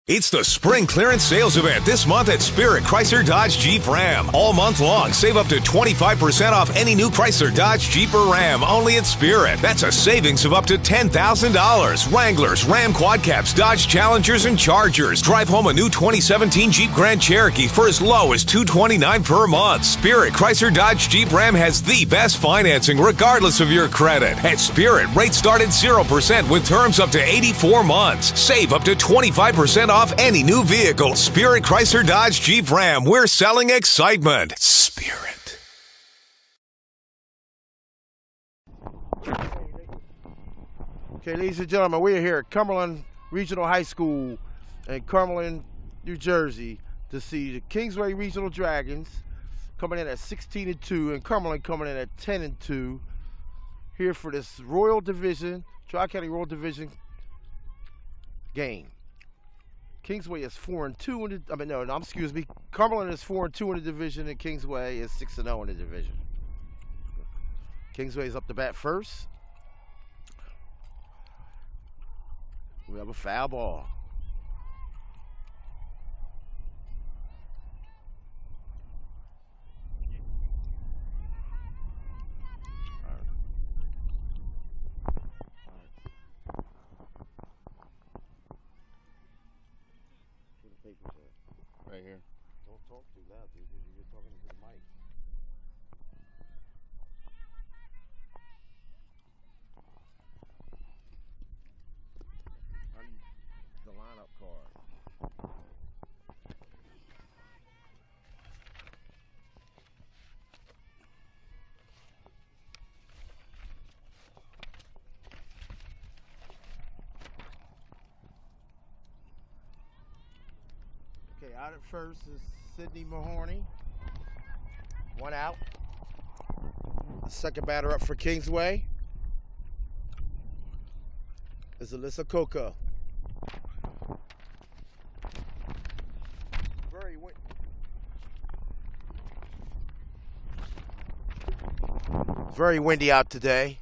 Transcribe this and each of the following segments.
It's the spring clearance sales event this month at Spirit Chrysler Dodge Jeep Ram. All month long, save up to 25% off any new Chrysler Dodge Jeep or Ram only at Spirit. That's a savings of up to $10,000. Wranglers, Ram Quad Caps, Dodge Challengers, and Chargers. Drive home a new 2017 Jeep Grand Cherokee for as low as $229 per month. Spirit Chrysler Dodge Jeep Ram has the best financing regardless of your credit. At Spirit, rates start at 0% with terms up to 84 months. Save up to 25% off any new vehicle. Spirit Chrysler Dodge Jeep Ram. We're selling excitement. Spirit. Okay, ladies and gentlemen, we're here at Cumberland Regional High School in Cumberland, New Jersey to see the Kingsway Regional Dragons coming in at 16-2 and Cumberland coming in at 10-2 here for this Royal Division, Tri-County Royal Division game. Kingsway is 4-2 in the, excuse me. Cumberland is 4-2 in the division, and Kingsway is 6-0 in the division. Kingsway is up to bat first. We have a foul ball. Right here. Don't talk too loud, dude. You're talking to the mic. I need the lineup card. Okay, out at first is Sidney Mahoney. One out. The second batter up for Kingsway is Alyssa Coco. Very windy out today.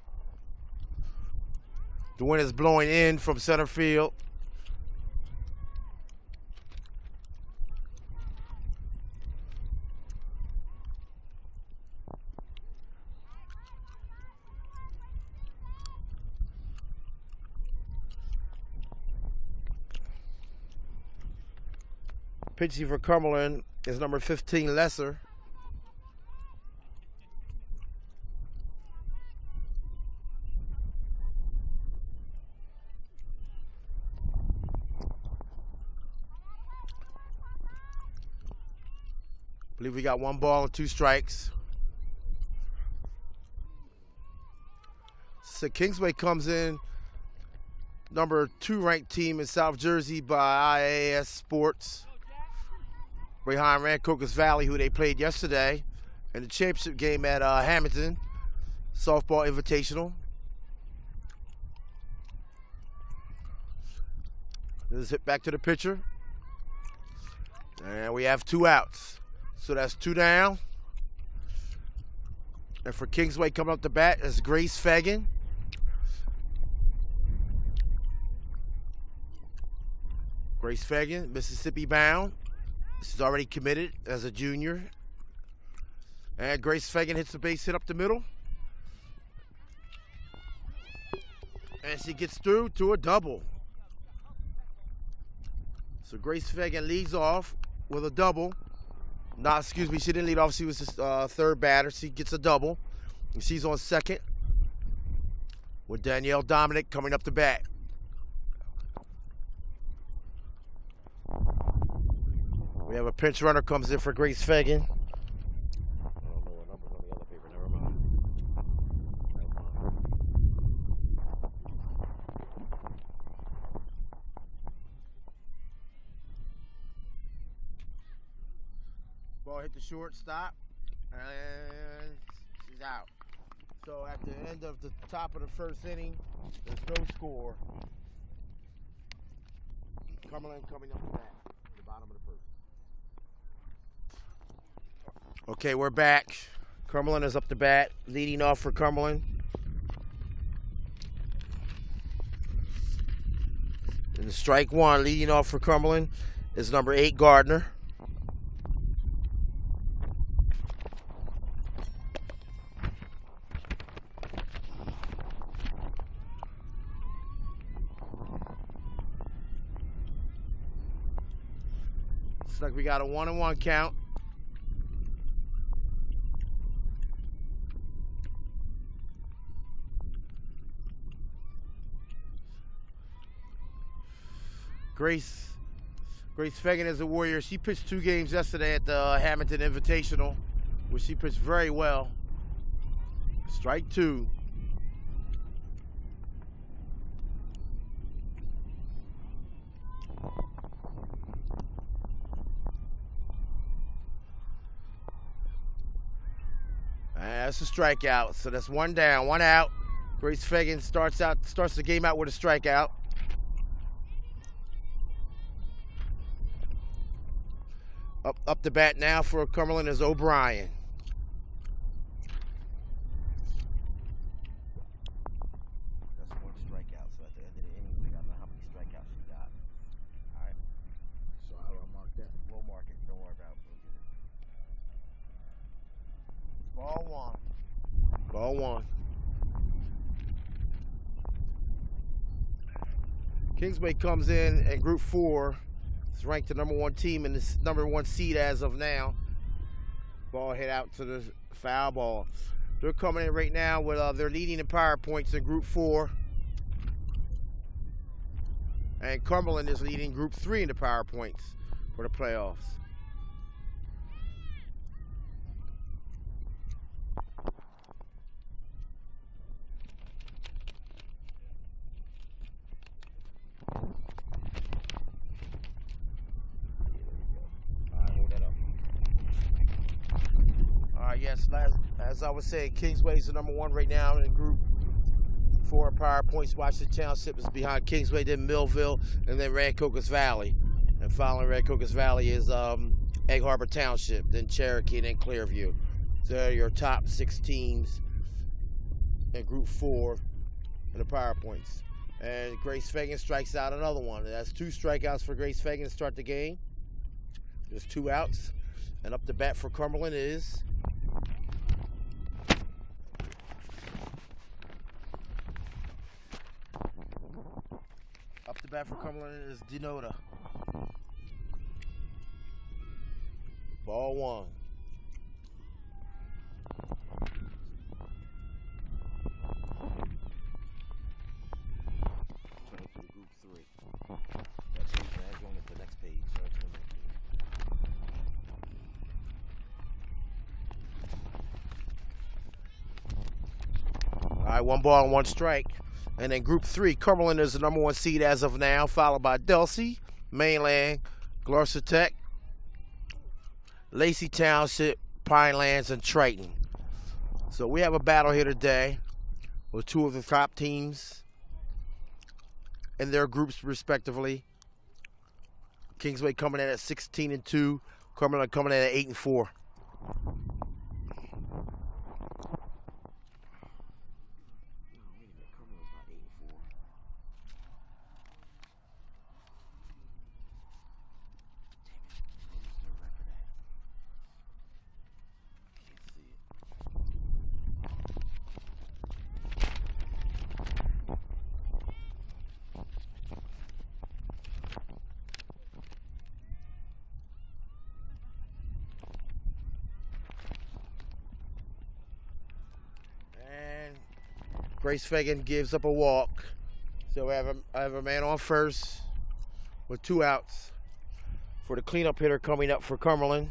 The wind is blowing in from center field. Pitching for Cumberland is number 15, Lesser. I believe we got 1 ball and 2 strikes. So Kingsway comes in number 2 ranked team in South Jersey by IAS Sports, behind Rancocas Valley, who they played yesterday in the championship game at Hamilton Softball Invitational. Let's hit back to the pitcher. And we have 2 outs. So that's 2 down. And for Kingsway coming up to bat is Grace Fagan. Grace Fagan, Mississippi bound. She's already committed as a junior. And Grace Fagan hits the base hit up the middle. And she gets through to a double. So Grace Fagan leads off with a double. She didn't lead off. She was the third batter. She gets a double. And she's on second with Danielle Dominic coming up to bat. We have a pinch runner comes in for Grace Fagan. I don't know what number's on the other paper. Never mind. Ball hit the shortstop, and she's out. So at the end of the top of the first inning, there's no score. Cumberland coming up to bat at the bottom of the first. Okay, we're back. Cumberland is up to bat, leading off for Cumberland. And strike one, leading off for Cumberland, is number 8, Gardner. Looks like we got a 1-1 count. Grace Fagan is a Warrior. She pitched 2 games yesterday at the Hamilton Invitational, where she pitched very well. Strike 2. That's a strikeout. So that's 1 down, 1 out. Grace Fagan starts the game out with a strikeout. Up the bat now for Cumberland is O'Brien. That's 1 strikeout. So at the end of the inning, we don't know how many strikeouts she got. All right. So how do I mark that? We'll mark it. Don't worry about it. Ball 1. Ball 1. Kingsway comes in Group 4. It's ranked the number 1 team and this number 1 seed as of now. Ball hit out to the foul ball. They're coming in right now with they're leading in power points in Group 4. And Cumberland is leading Group 3 in the power points for the playoffs. Yes, as I was saying, Kingsway is the number 1 right now in Group 4 power points. Washington Township is behind Kingsway, then Millville, and then Rancocas Valley. And following Rancocas Valley is Egg Harbor Township, then Cherokee, then Clearview. So they're your top 6 teams in Group 4 in the power points. And Grace Fagan strikes out another one. That's 2 strikeouts for Grace Fagan to start the game. There's 2 outs. And up the bat for Cumberland is Denota. Ball 1. Turn to Group 3. That's going to the next page. All right, 1 ball and 1 strike. And in Group 3, Cumberland is the number 1 seed as of now, followed by Delsey, Mainland, Gloucester Tech, Lacey Township, Pinelands, and Triton. So we have a battle here today with 2 of the top teams in their groups respectively. Kingsway coming in at 16-2, Cumberland coming in at 8-4. Grace Fagan gives up a walk. So I have a man on first with 2 outs for the cleanup hitter coming up for Cumberland.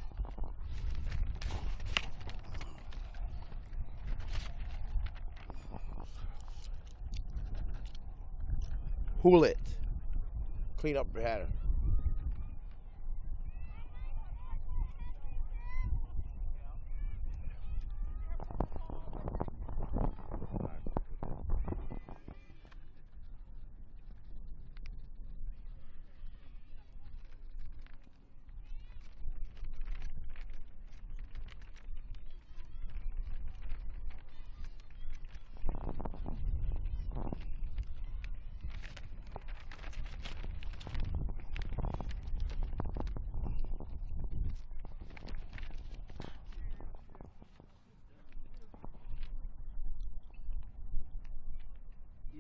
Hewlett, cleanup batter.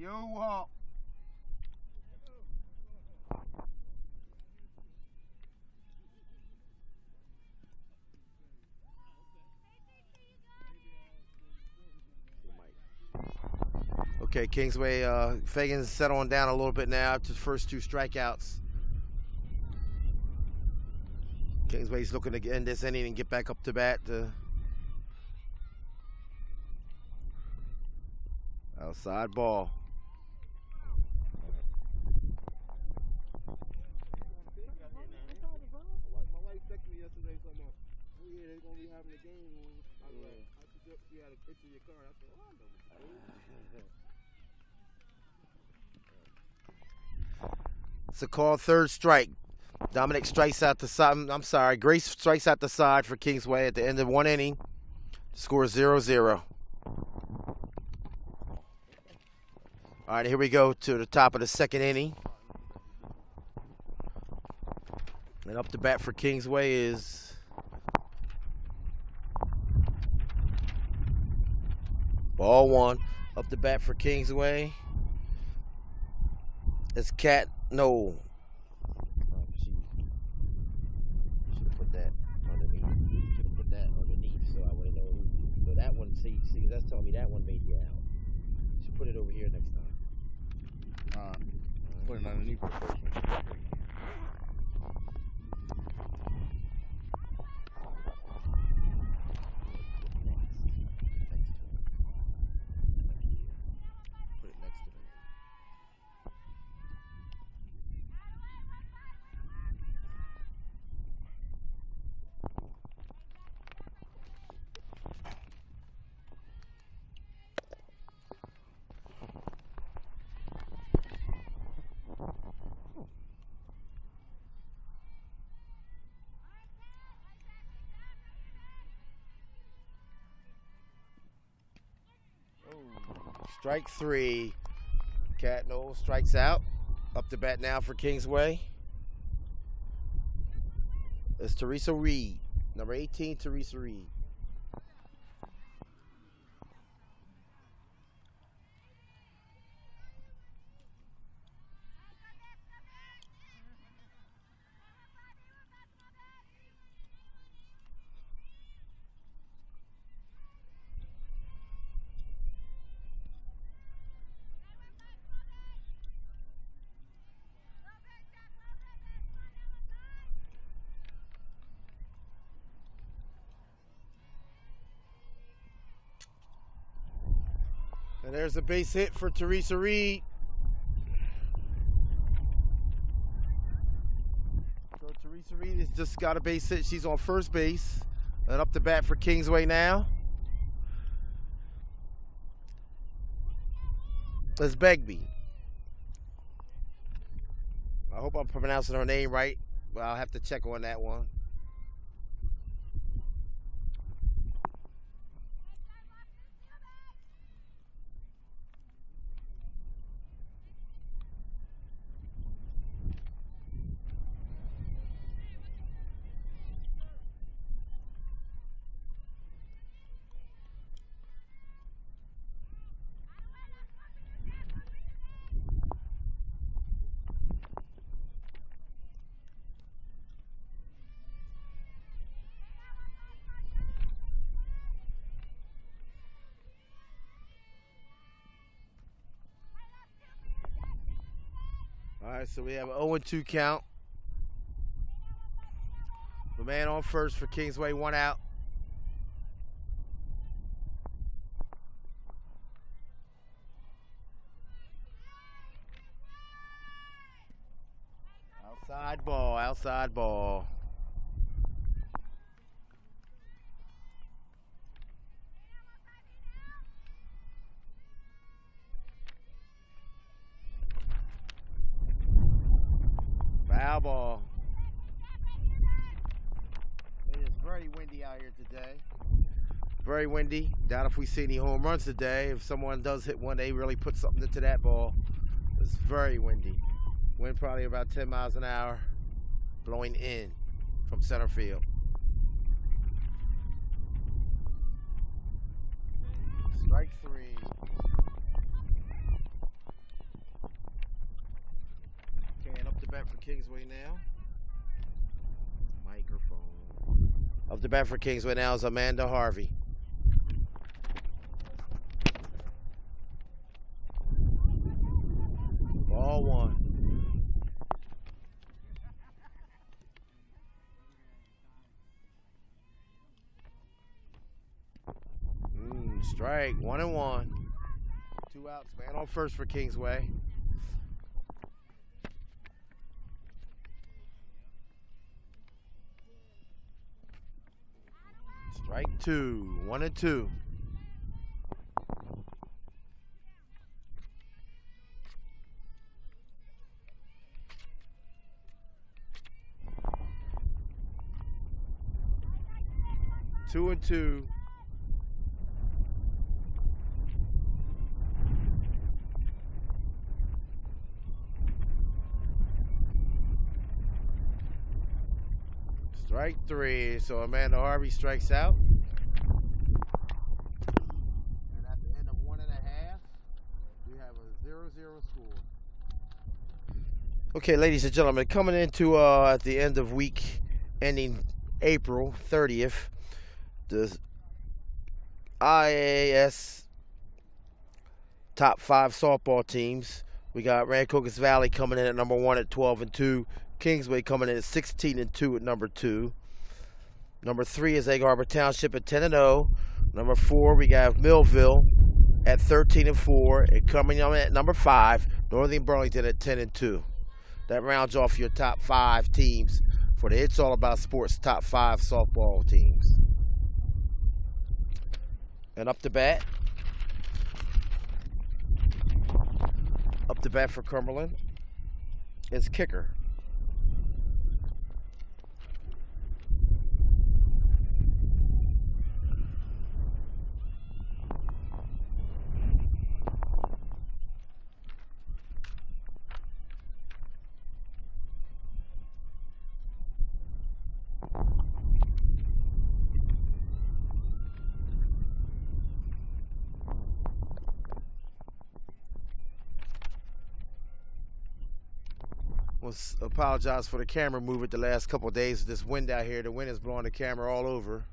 Yo, walk. Okay, Kingsway, Fagan's settling down a little bit now after the first 2 strikeouts. Kingsway's looking to end this inning and get back up to bat. Outside ball. My wife texted me yesterday something. Oh yeah, they're gonna be having a game. I forgot you had a picture of your car. I said, oh, I know what to do. It's a call, 3rd strike. Dominic strikes out the side. I'm sorry. Grace strikes out the side for Kingsway at the end of 1 inning. Score 0-0. All right, here we go to the top of the 2nd inning. And up to bat for Kingsway is ball 1. Up to bat for Kingsway. It's Cat. No. Should have put that underneath. Should have put that underneath so I would know who. So that one, see, that's telling me that one made you out. Should put it over here next time. Put it underneath the first one. Strike 3. Cat Knowles strikes out. Up to bat now for Kingsway. It's Teresa Reed. Number 18, Teresa Reed. And there's a base hit for Teresa Reed. So Teresa Reed has just got a base hit. She's on first base. And up to bat for Kingsway now. It's Begbie. I hope I'm pronouncing her name right. Well, I'll have to check on that one. All right, so we have an 0-2 count. The man on first for Kingsway, 1 out. Outside ball, outside ball. Foul ball. It is very windy out here today. Very windy. Doubt if we see any home runs today. If someone does hit one, they really put something into that ball. It's very windy. Wind probably about 10 miles an hour, blowing in from center field. Strike 3. bat for Kingsway now. Microphone. Up to bat for Kingsway now is Amanda Harvey. Ball one. Strike, 1-1. 2 outs, man on first for Kingsway. Strike 2, 1-2. Two and two. Strike 3, so Amanda Harvey strikes out. And at the end of 1 1/2, we have a 0-0 score. Okay, ladies and gentlemen, coming into at the end of week ending April 30th, the IAS top 5 softball teams. We got Rancocas Valley coming in at number 1 at 12-2. Kingsway coming in at 16-2 at number 2. Number 3 is Egg Harbor Township at 10-0. Number 4, we got Millville at 13-4. And coming in at number 5, Northern Burlington at 10-2. That rounds off your top 5 teams for the It's All About Sports top 5 softball teams. And up to bat. Up to bat for Cumberland is kicker. Apologize for the camera movement the last couple of days. This wind out here, the wind is blowing the camera all over.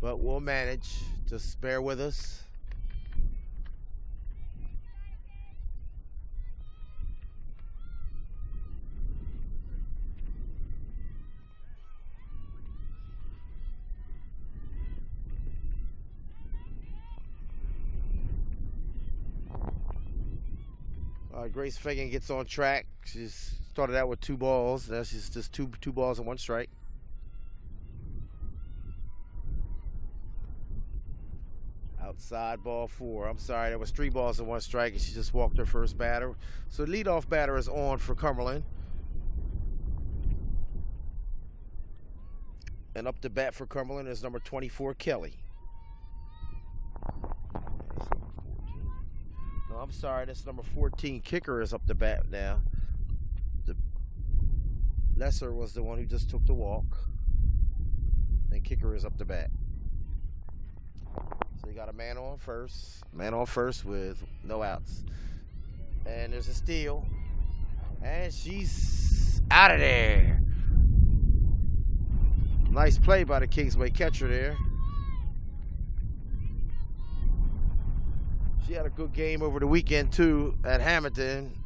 But we'll manage. Just bear with us. Grace Fagan gets on track. She's started out with 2 balls. Now she's just two balls and 1 strike. Outside ball 4. I'm sorry, there was 3 balls and 1 strike, and she just walked her first batter. So the leadoff batter is on for Cumberland. And up to bat for Cumberland is number 24, Kelly. I'm sorry, that's number 14. Kicker is up the bat now. The Lesser was the one who just took the walk. And kicker is up the bat. So you got a man on first. Man on first with no outs. And there's a steal. And she's out of there. Nice play by the Kingsway catcher there. She had a good game over the weekend, too, at Hamilton.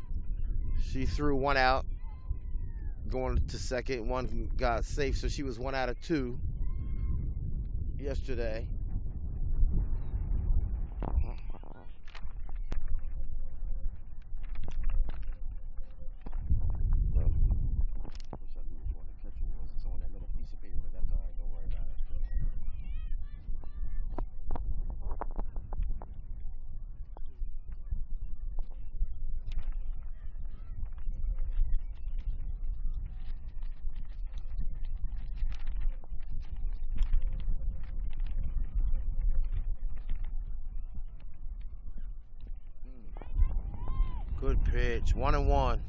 She threw 1 out, going to second. 1 got safe, so she was 1 out of 2 yesterday. Good pitch, 1-1.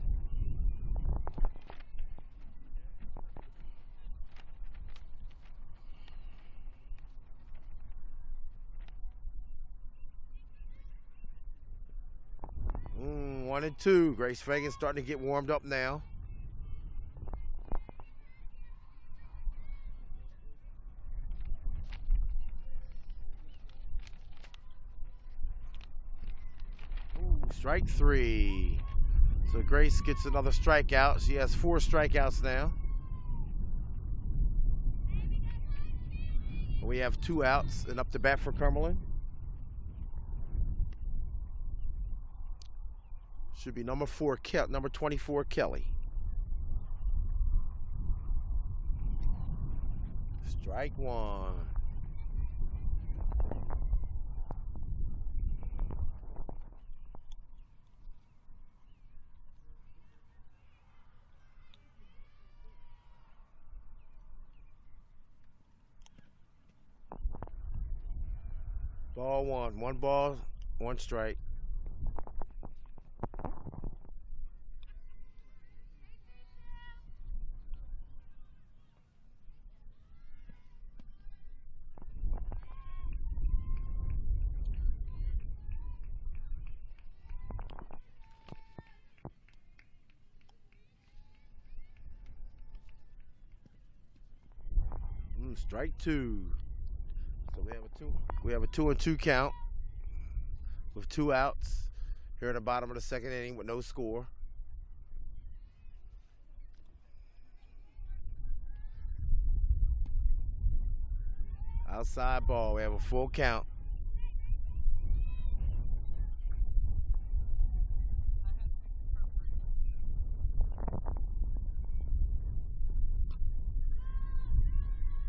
1-2. Grace Fagan starting to get warmed up now. Ooh, strike 3. So Grace gets another strikeout. She has 4 strikeouts now. We have 2 outs and up to bat for Cumberland. Should be number 24, Kelly. Strike 1. Ball 1. 1 ball, 1 strike. Strike 2. So we have a 2-2 count with 2 outs here in the bottom of the 2nd inning with no score. Outside ball. We have a full count.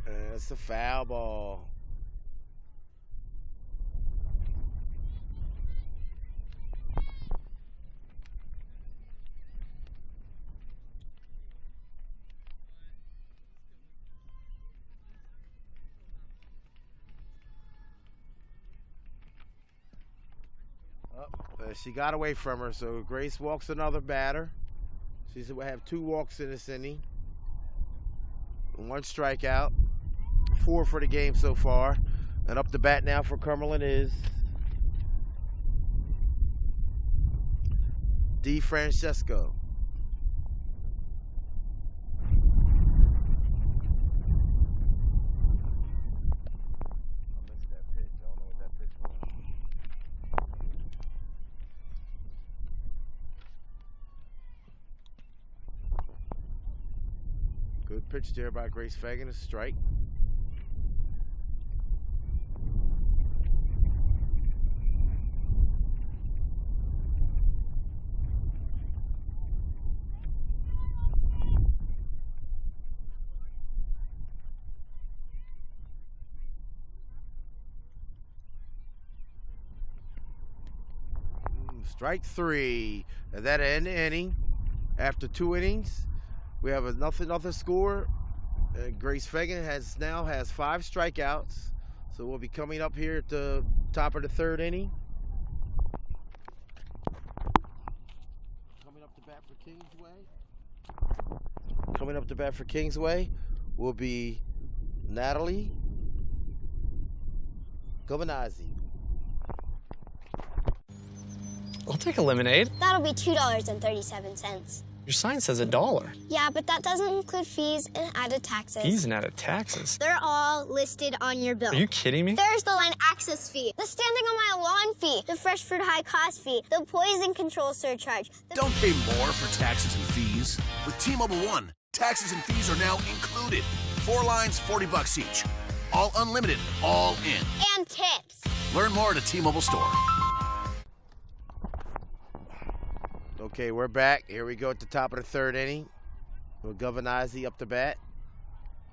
And it's a foul ball. She got away from her, so Grace walks another batter. She will have 2 walks in this inning. 1 strikeout. 4 for the game so far. And up to bat now for Cumberland is DeFrancesco. Good pitch there by Grace Fagan, a strike. Strike 3. And that end the inning. After 2 innings, we have a nothing score. Grace Fagan now has 5 strikeouts. So we'll be coming up here at the top of the 3rd inning. Coming up to bat for Kingsway will be Natalie Govanazzi. I'll take a lemonade. That'll be $2.37. Your sign says $1. Yeah, but that doesn't include fees and added taxes. Fees and added taxes? They're all listed on your bill. Are you kidding me? There's the line access fee, the standing on my lawn fee, the fresh fruit high cost fee, the poison control surcharge. Don't pay more for taxes and fees. With T-Mobile One, taxes and fees are now included. 4 lines, $40 each. All unlimited, all in. And tips. Learn more at a T-Mobile store. Okay, we're back. Here we go at the top of the 3rd inning. With Govanazzi up to bat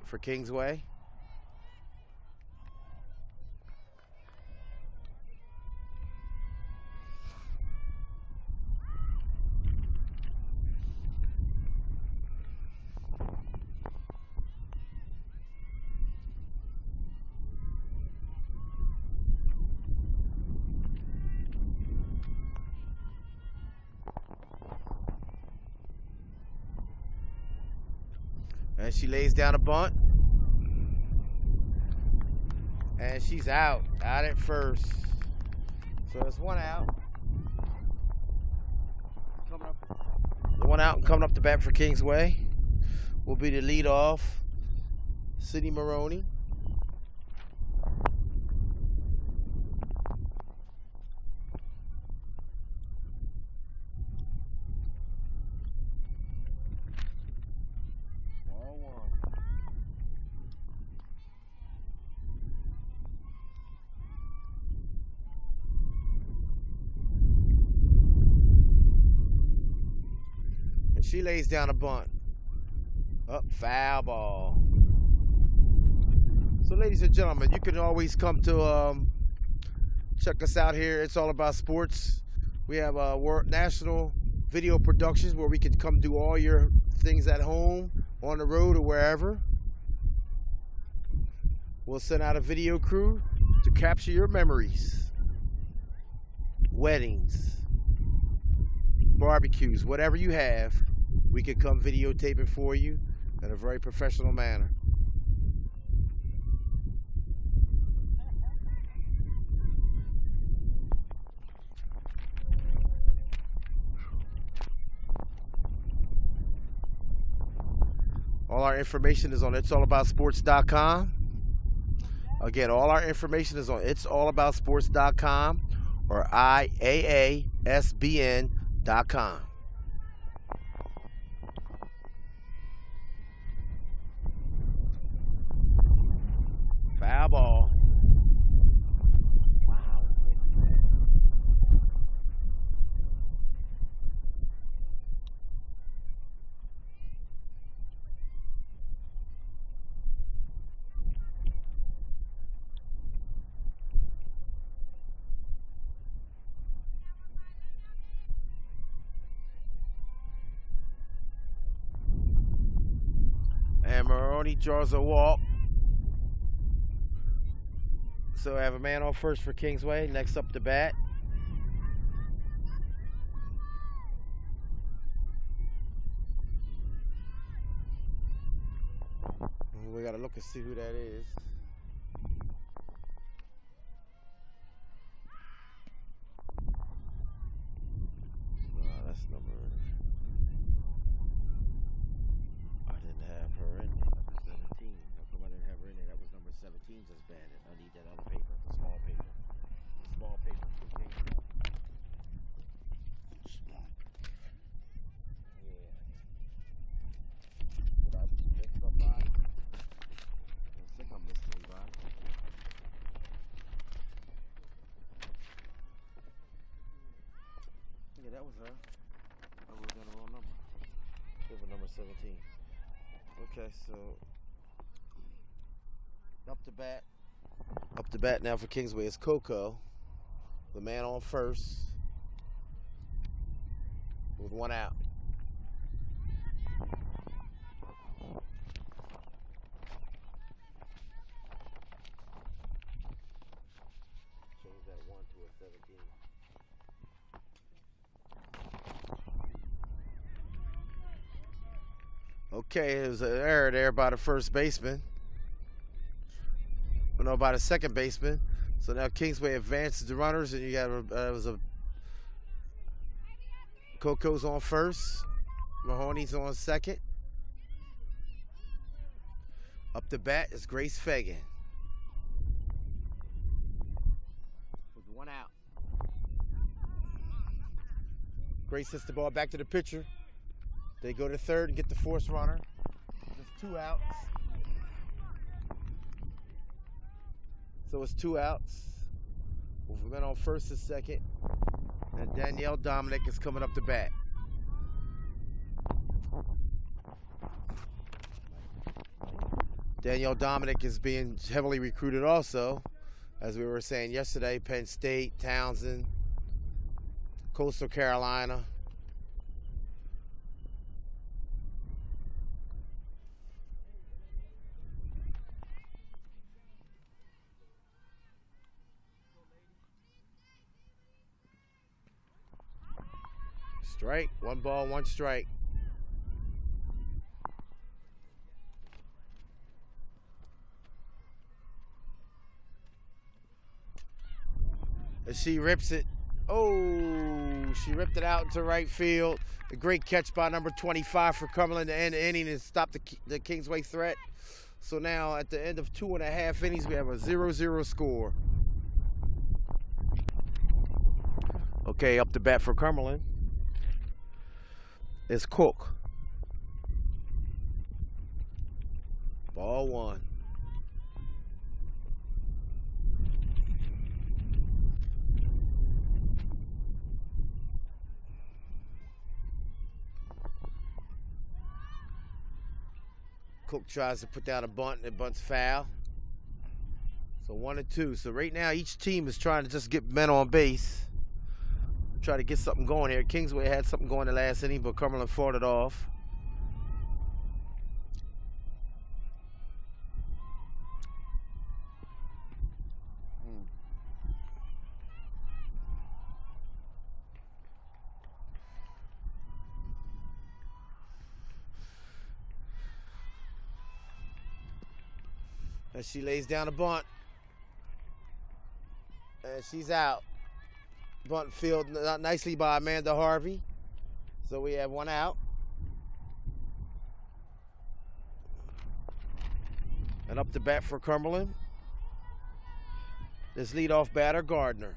for Kingsway. And she lays down a bunt. And she's out at first. So it's 1 out. one out and coming up to bat for Kingsway will be the leadoff, Sidney Maroney. She lays down a bunt. Up, foul ball. So, ladies and gentlemen, you can always come to check us out here. It's All About Sports. We have national video productions where we can come do all your things at home, on the road, or wherever. We'll send out a video crew to capture your memories. Weddings, barbecues, whatever you have. We can come videotape it for you in a very professional manner. All our information is on it'sallaboutsports.com. Again, all our information is on it'sallaboutsports.com or IAASBN.com. Foul ball. Wow. And Maroney draws a walk. So I have a man on first for Kingsway. Next up to bat. We gotta look and see who that is. That's number. I didn't have her in there. Number 17. How come I didn't have her in there? That was number 17 just banded. I need that other paper, the small paper. The small paper. Small. Yeah. Did I mix up by? I think I'm missing by. Yeah, that was her. I wrote down the wrong number. It was number 17. Okay, so up to bat. Up to bat now for Kingsway is Coco, the man on first, with one out. Change that 1 to a 17. Okay, there's an error there by the first baseman. No, by the second baseman. So now Kingsway advances the runners, and you got Coco's on first, Mahoney's on second. Up to bat is Grace Fagan. With one out. Grace hits the ball back to the pitcher. They go to third and get the force runner. Just 2 outs. So it's 2 outs. With men on first and second. And Danielle Dominic is coming up to bat. Danielle Dominic is being heavily recruited also. As we were saying yesterday, Penn State, Townsend, Coastal Carolina. Strike, 1 ball, 1 strike. As she rips it. Oh! Ooh, she ripped it out into right field. A great catch by number 25 for Cumberland to end the inning and stop the Kingsway threat. So now at the end of 2.5 innings, we have a 0-0 score. Okay, up to bat for Cumberland is Cook. Ball one. Cook tries to put down a bunt, and the bunt's foul. So 1-2. So right now, each team is trying to just get men on base. Try to get something going here. Kingsway had something going the last inning, but Cumberland fought it off. And she lays down a bunt. And she's out. Bunt field nicely by Amanda Harvey. So we have one out. And up to bat for Cumberland is leadoff batter Gardner.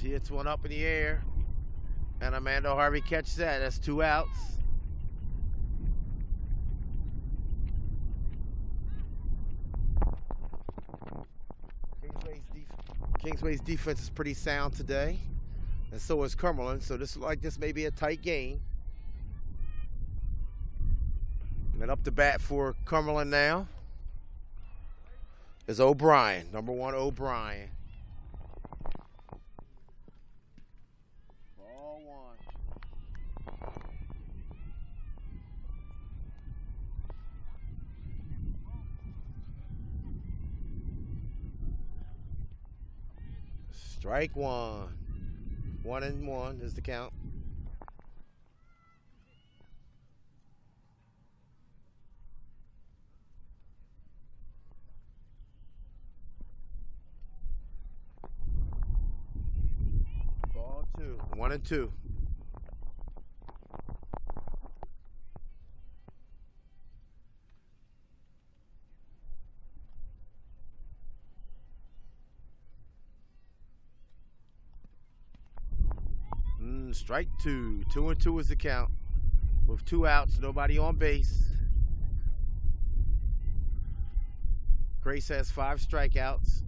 She hits one up in the air, and Amanda Harvey catches that. That's 2 outs. Kingsway's defense is pretty sound today, and so is Cumberland. So this may be a tight game. And up to bat for Cumberland now is O'Brien, number 1 O'Brien. Ball one. Strike one. 1-1 is the count. Ball 2. 1-2. Strike 2. 2-2 is the count. With 2 outs, nobody on base. Grace has 5 strikeouts.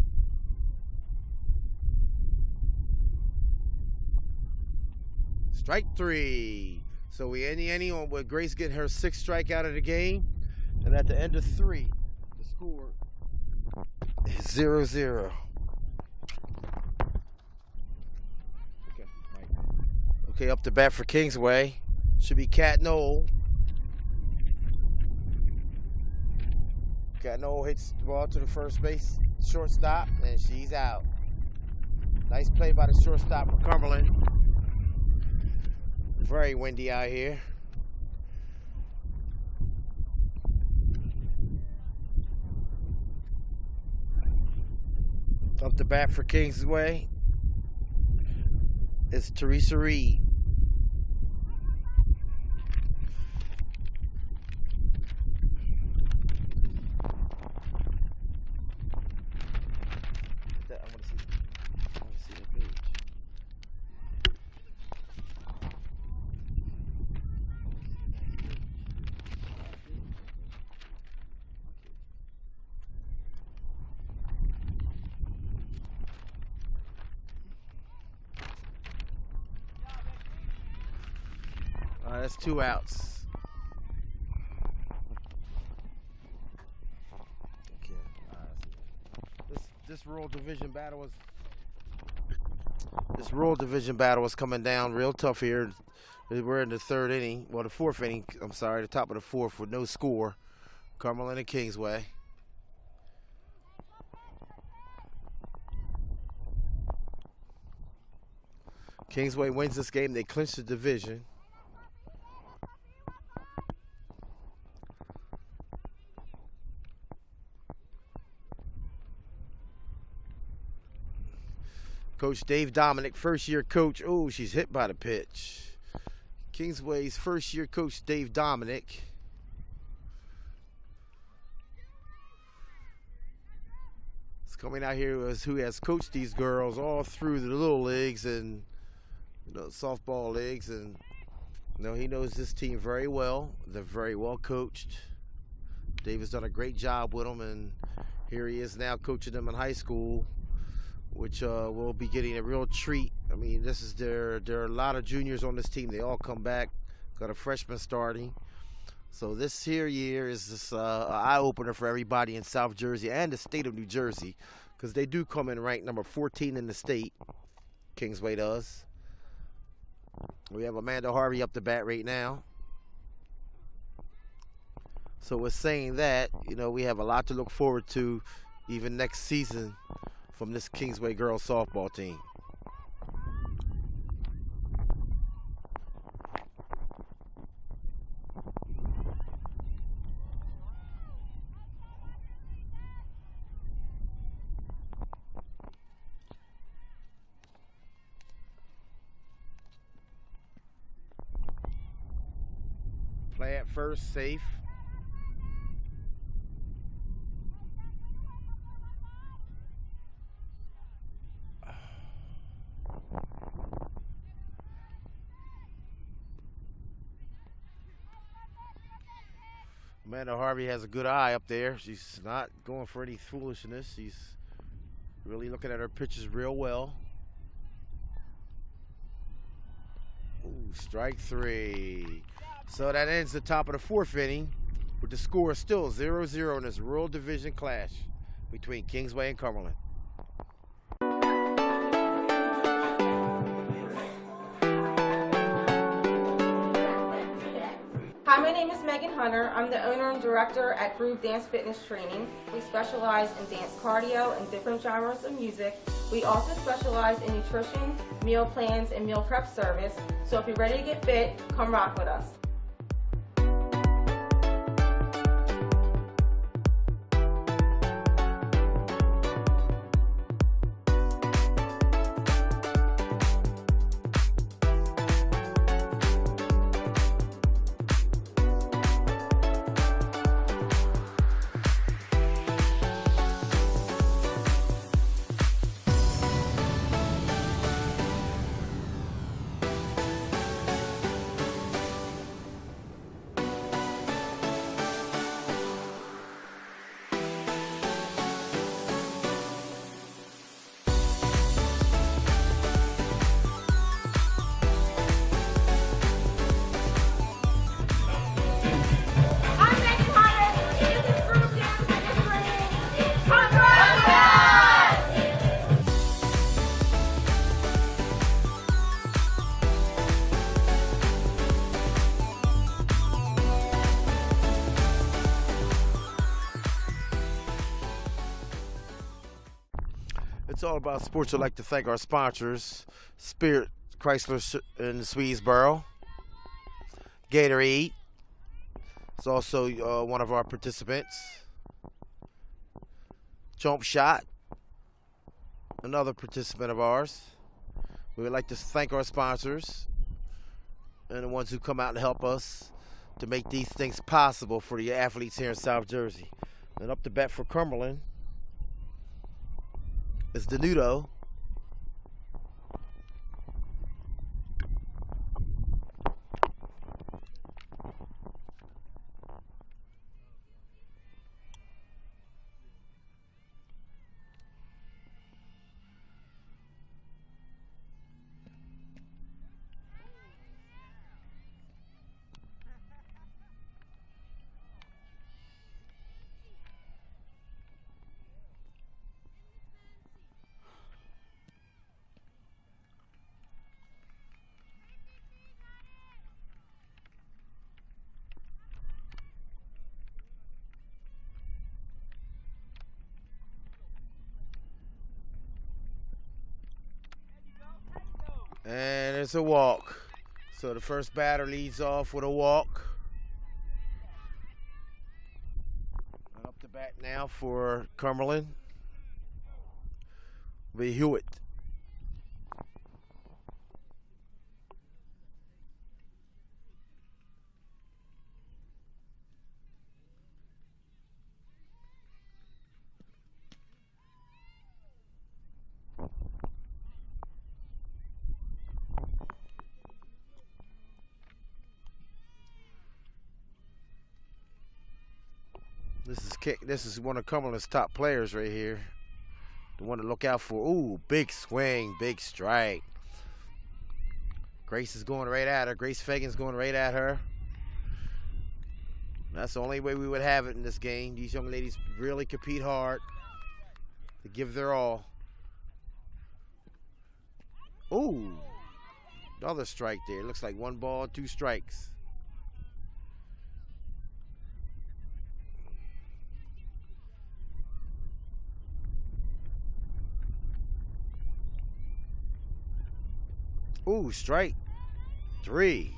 Strike 3. So we end the inning on with Grace getting her 6th strikeout of the game. And at the end of 3, the score is 0-0. Okay, up to bat for Kingsway. Should be Kat Knoll. Kat Knoll hits the ball to the first base shortstop, and she's out. Nice play by the shortstop for Cumberland. Very windy out here. Up to bat for Kingsway is Teresa Reed. That's 2 outs. Okay. This rural division battle was coming down real tough here. We're in the 3rd inning, well, the 4th inning. I'm sorry, the top of the 4th with no score. Cumberland and Kingsway. Kingsway wins this game. They clinch the division. Coach Dave Dominic, first-year coach. Oh, she's hit by the pitch. Kingsway's first-year coach, Dave Dominic. Is coming out here who has coached these girls all through the little leagues and softball leagues, and he knows this team very well. They're very well coached. Dave has done a great job with them, and here he is now coaching them in high school, which will be getting a real treat. I mean, there are a lot of juniors on this team. They all come back. Got a freshman starting. So this year is just an eye-opener for everybody in South Jersey and the state of New Jersey, because they do come in ranked number 14 in the state. Kingsway does. We have Amanda Harvey up to bat right now. So with saying that, we have a lot to look forward to even next season from this Kingsway girls softball team. Play at first, safe. Amanda Harvey has a good eye up there. She's not going for any foolishness. She's really looking at her pitches real well. Ooh, strike three. So that ends the top of the fourth inning with the score still 0-0 in this rural division clash between Kingsway and Cumberland. Hi, my name is Megan Hunter. I'm the owner and director at Groove Dance Fitness Training. We specialize in dance cardio and different genres of music. We also specialize in nutrition, meal plans, and meal prep service. So if you're ready to get fit, come rock with us. It's all about sports. I'd like to thank our sponsors, Spirit Chrysler in Swedesboro, Gatorade. It's also one of our participants. Jump Shot, another participant of ours. We would like to thank our sponsors and the ones who come out and help us to make these things possible for the athletes here in South Jersey. And up to bat for Cumberland is Danuto. And it's a walk. So the first batter leads off with a walk. And up to bat now for Cumberland will be Hewitt. This is one of Cumberland's top players right here. The one to look out for. Ooh, big swing, big strike. Grace is going right at her. Grace Fagan's going right at her. That's the only way we would have it in this game. These young ladies really compete hard. They give their all. Ooh, another strike there. Looks like 1 ball, 2 strikes. Ooh, strike 3.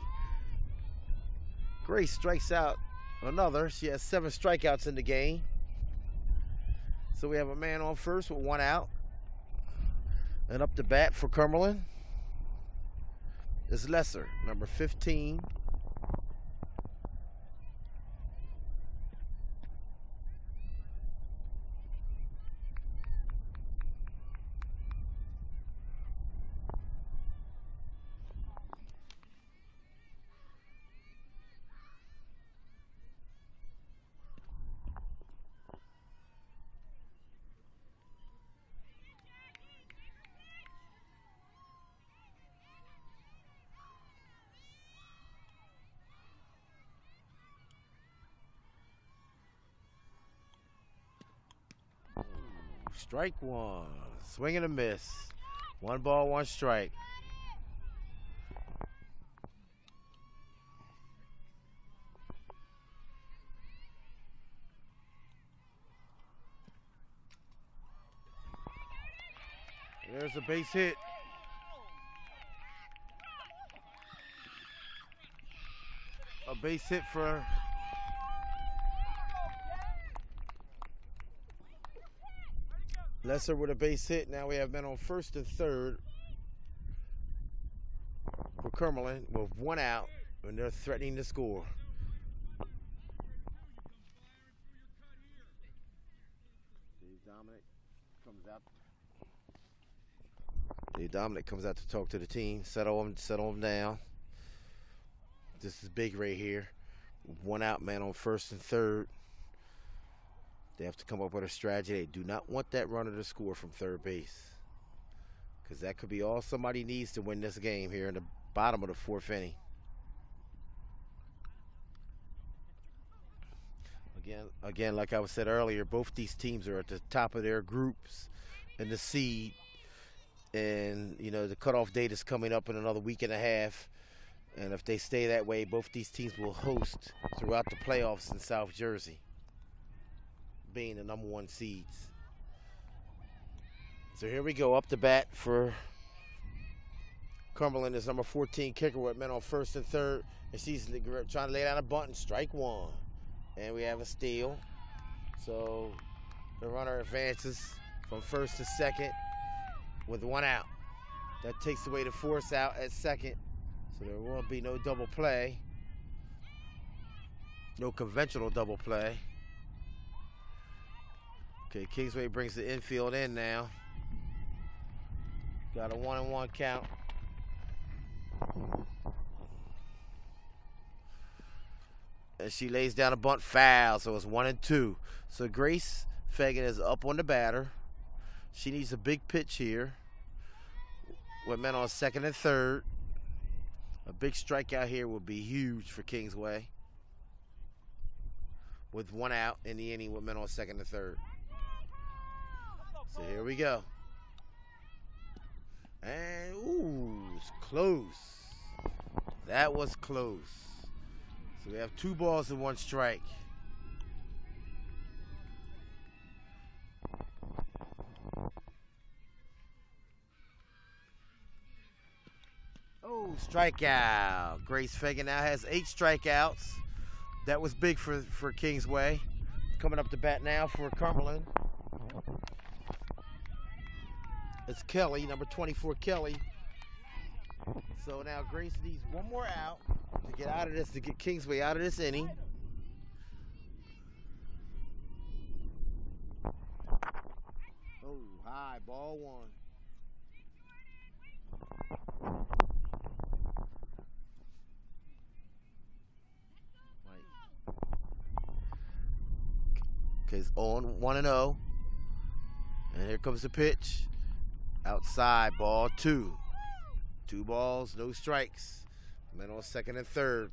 Grace strikes out another. She has 7 strikeouts in the game. So we have a man on first with 1 out. And up to bat for Cumberland is Lesser, number 15. Strike 1. Swing and a miss. 1 ball, 1 strike. There's a base hit. A base hit for Lesser with a base hit. Now we have men on first and third for Cumberland with 1 out, and they're threatening to score. Dave Dominic comes out to talk to the team, settle them down. This is big right here. 1 out, man on first and third. They have to come up with a strategy. They do not want that runner to score from third base, because that could be all somebody needs to win this game here in the bottom of the 4th inning. Again, like I said earlier, both these teams are at the top of their groups in the seed. And, you know, the cutoff date is coming up in another week and a half. And if they stay that way, both these teams will host throughout the playoffs in South Jersey, being the number 1 seeds. So here we go. Up to bat for Cumberland is number 14 kicker with men on first and third. And she's trying to lay down a bunt and strike 1. And we have a steal. So the runner advances from first to second with 1 out. That takes away the force out at second. So there will be no double play. No conventional double play. Okay, Kingsway brings the infield in now. Got a 1-1 count. And she lays down a bunt foul, so it's 1-2. So Grace Fagan is up on the batter. She needs a big pitch here with men on second and third. A big strikeout here would be huge for Kingsway, with 1 out in the inning with men on second and third. So here we go. And, ooh, it's close. That was close. So we have 2 balls and 1 strike. Oh, strikeout. Grace Fagan now has 8 strikeouts. That was big for Kingsway. Coming up to bat now for Cumberland. It's Kelly, number 24 Kelly. So now Grace needs 1 more out to get out of this, to get Kingsway out of this inning. Oh, high, ball 1. Okay, it's on 1-0. And here comes the pitch. Outside, ball 2. 2 balls, no strikes. Men on second and third.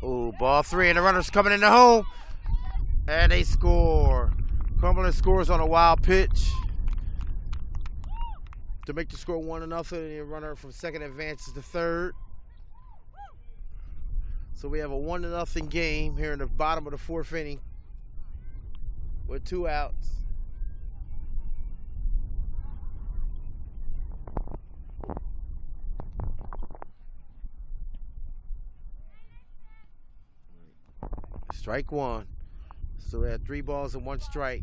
Oh, ball 3, and the runner's coming in the home. And they score. Cumberland scores on a wild pitch to make the score 1-0. And the runner from second advances to third. So we have a 1-0 game here in the bottom of the 4th inning with 2 outs. Strike 1. So we had 3 balls and 1 strike.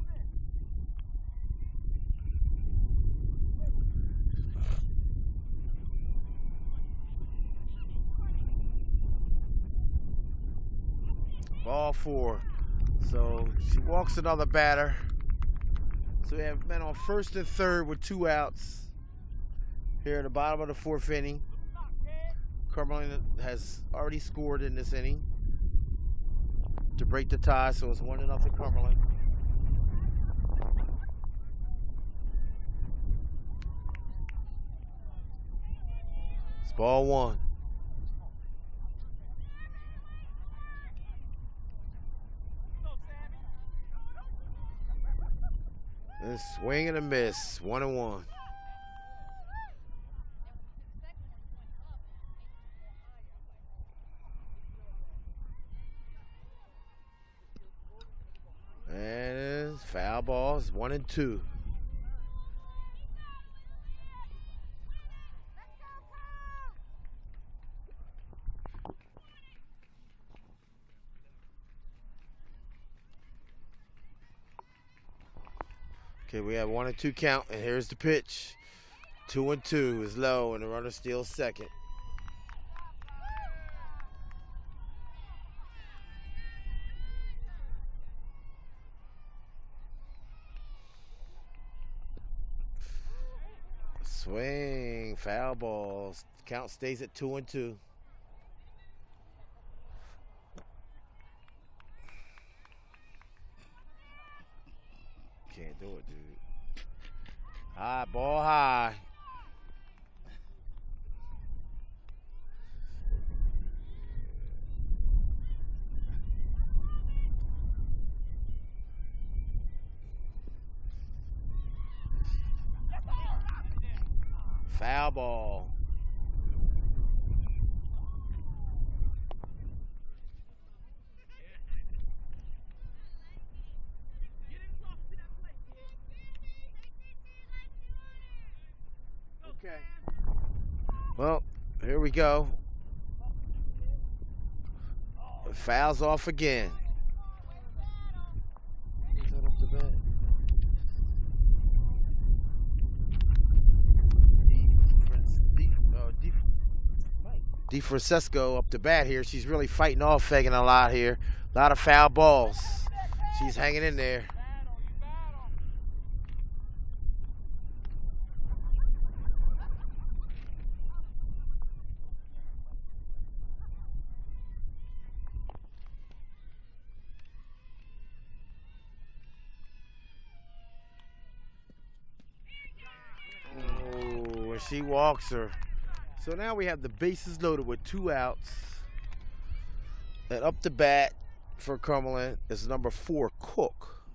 Ball 4. So she walks another batter. So we have men on first and third with 2 outs here at the bottom of the 4th inning. Cumberland has already scored in this inning to break the tie, so it's 1-0 Cumberland. It's ball 1. And swing and a miss, 1-1. And foul balls, 1-2. Okay, we have 1-2 count, and here's the pitch. 2-2 is low, and the runner steals second. Swing, foul balls. Count stays at 2-2. Can't do it, dude. High, ball high. Foul ball. Okay. Well, here we go. Fouls off again. Who's that up to bat? DeFrancesco up to bat here. She's really fighting off Fagan a lot here. A lot of foul balls. She's hanging in there. Oh, and she walks her. So now we have the bases loaded with 2 outs. And up to bat for Cumberland is number 4, Cook.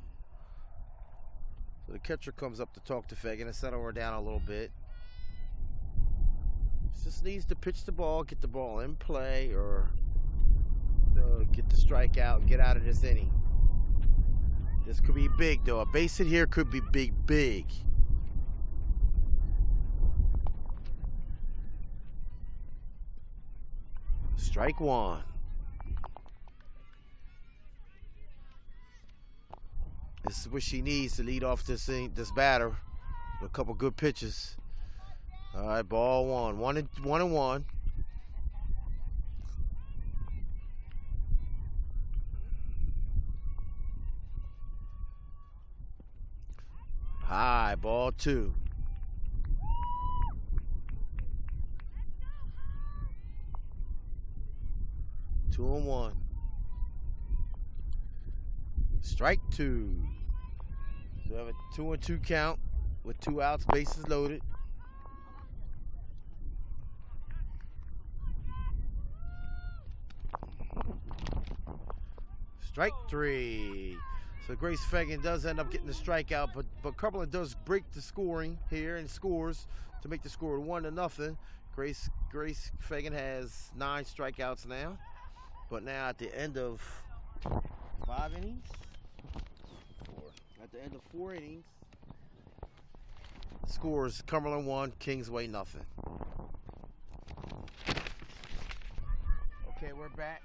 So the catcher comes up to talk to Fagan and settle her down a little bit. She just needs to pitch the ball, get the ball in play, or get the strikeout and get out of this inning. This could be big, though. A base hit here could be big. Strike 1. This is what she needs to lead off this batter with a couple good pitches. All right, ball 1. 1-1. High, ball 2. 2-1. Strike two. So we have a 2-2 count with 2 outs, bases loaded. Strike three. So Grace Fagan does end up getting the strikeout, but Cumberland does break the scoring here and scores to make the score 1-0. Grace Fagan has 9 strikeouts now, but now at the end of 5 innings, at the end of 4 innings, scores Cumberland 1, Kingsway 0. Okay, we're back.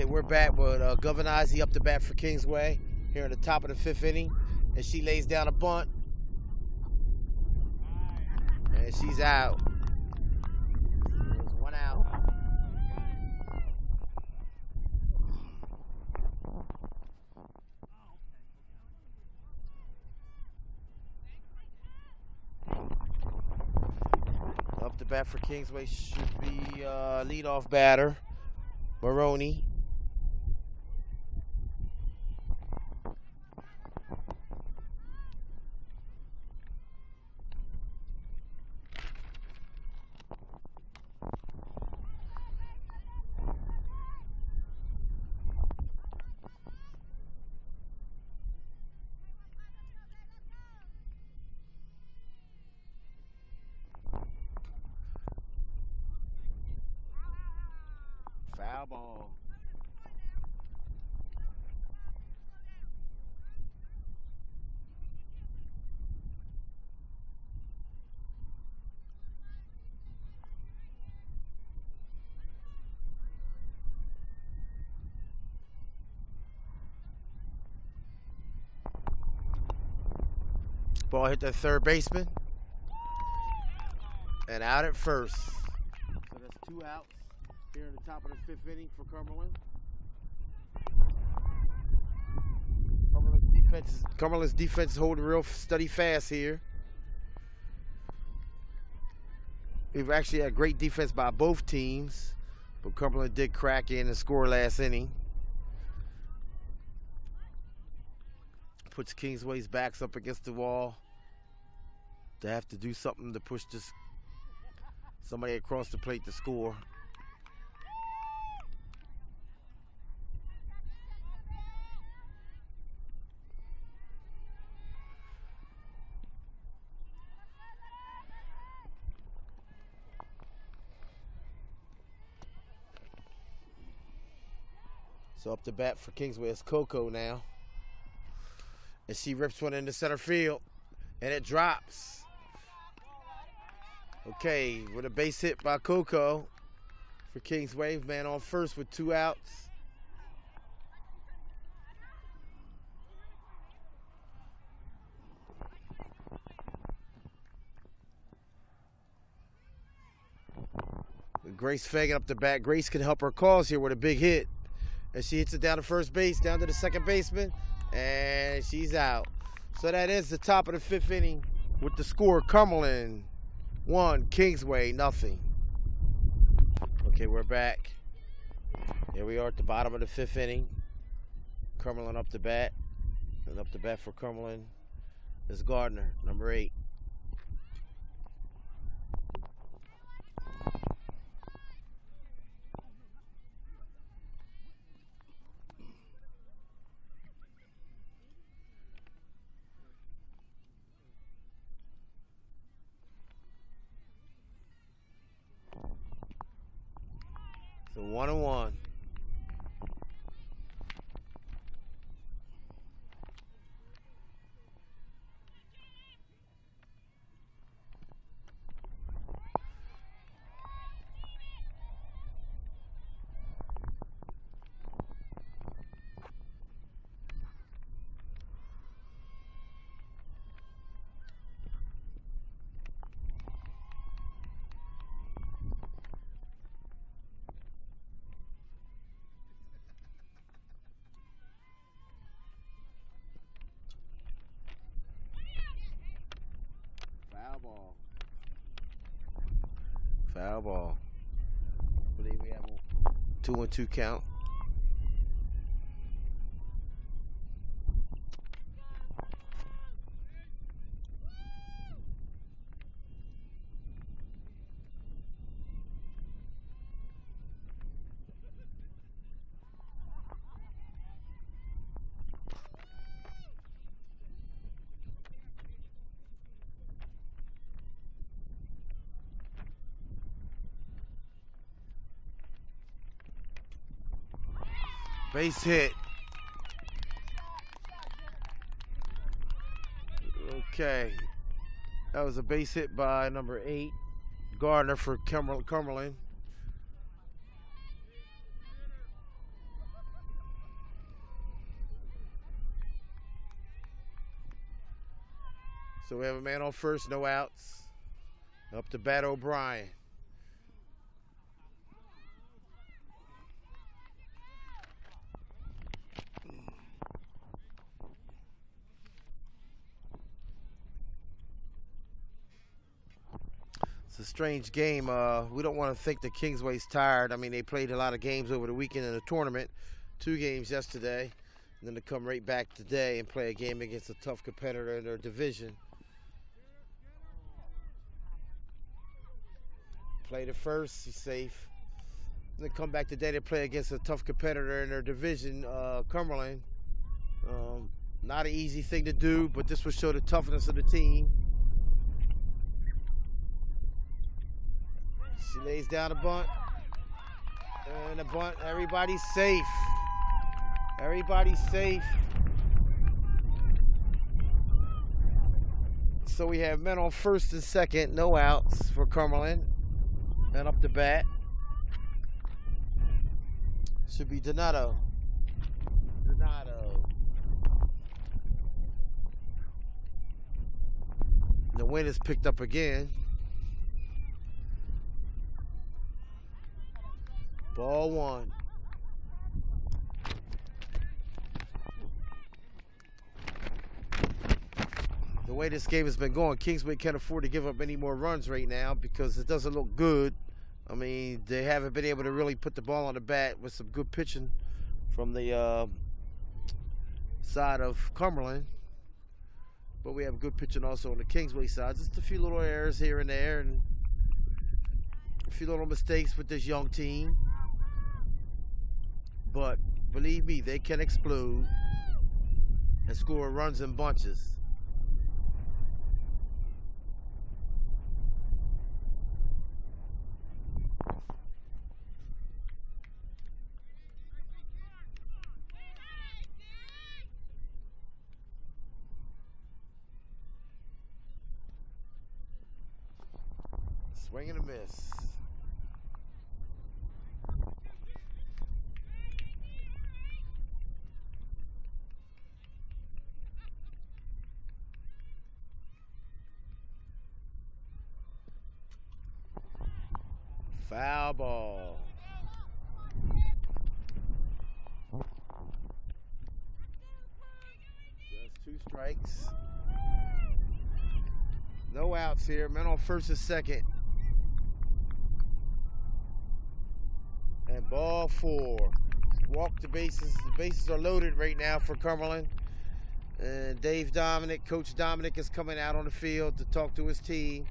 We're back with Governizzi up to bat for Kingsway here in the top of the 5th inning, and she lays down a bunt, and she's out. There's 1 out. Up to bat for Kingsway should be leadoff batter Maroney. Foul ball. Ball hit the third baseman and out at first. So that's 2 outs here in the top of the 5th inning for Cumberland. Cumberland's defense is holding real steady fast here. We've actually had great defense by both teams, but Cumberland did crack in and score last inning. Puts Kingsway's backs up against the wall. They have to do something to push somebody across the plate to score. So up to bat for Kingsway is Coco now. And she rips one into center field. And it drops. Okay, with a base hit by Coco for Kingsway. Man on first with 2 outs. Grace Fagan up the bat. Grace can help her cause here with a big hit. And she hits it down to first base, down to the second baseman, and she's out. So that is the top of the 5th inning with the score Cumberland 1, Kingsway 0. Okay, we're back. Here we are at the bottom of the 5th inning. Cumberland up the bat. And up the bat for Cumberland is Gardner, number 8. So 1-1. Foul ball. I believe we have 2-2 count. Base hit. Okay. That was a base hit by number 8, Gardner for Cumberland. So we have a man on first, no outs. Up to bat O'Brien. It's a strange game. We don't want to think that Kingsway's tired. I mean, they played a lot of games over the weekend in the tournament. 2 games yesterday. And then to come right back today and play a game against a tough competitor in their division. Played it first, he's safe. Then come back today to play against a tough competitor in their division, Cumberland. Not an easy thing to do, but this will show the toughness of the team. She lays down a bunt. And a bunt. Everybody's safe. Everybody's safe. So we have men on first and second, no outs for Cumberland. And up the bat. Should be Donato. The wind is picked up again. Ball 1. The way this game has been going, Kingsway can't afford to give up any more runs right now because it doesn't look good. I mean, they haven't been able to really put the ball on the bat with some good pitching from the side of Cumberland. But we have good pitching also on the Kingsway side. Just a few little errors here and there and a few little mistakes with this young team. But believe me, they can explode and score runs in bunches. Swing and a miss. Foul ball. Just 2 strikes. No outs here. Men on first and second. And ball 4. Walk the bases. The bases are loaded right now for Cumberland. And Coach Dominic is coming out on the field to talk to his team.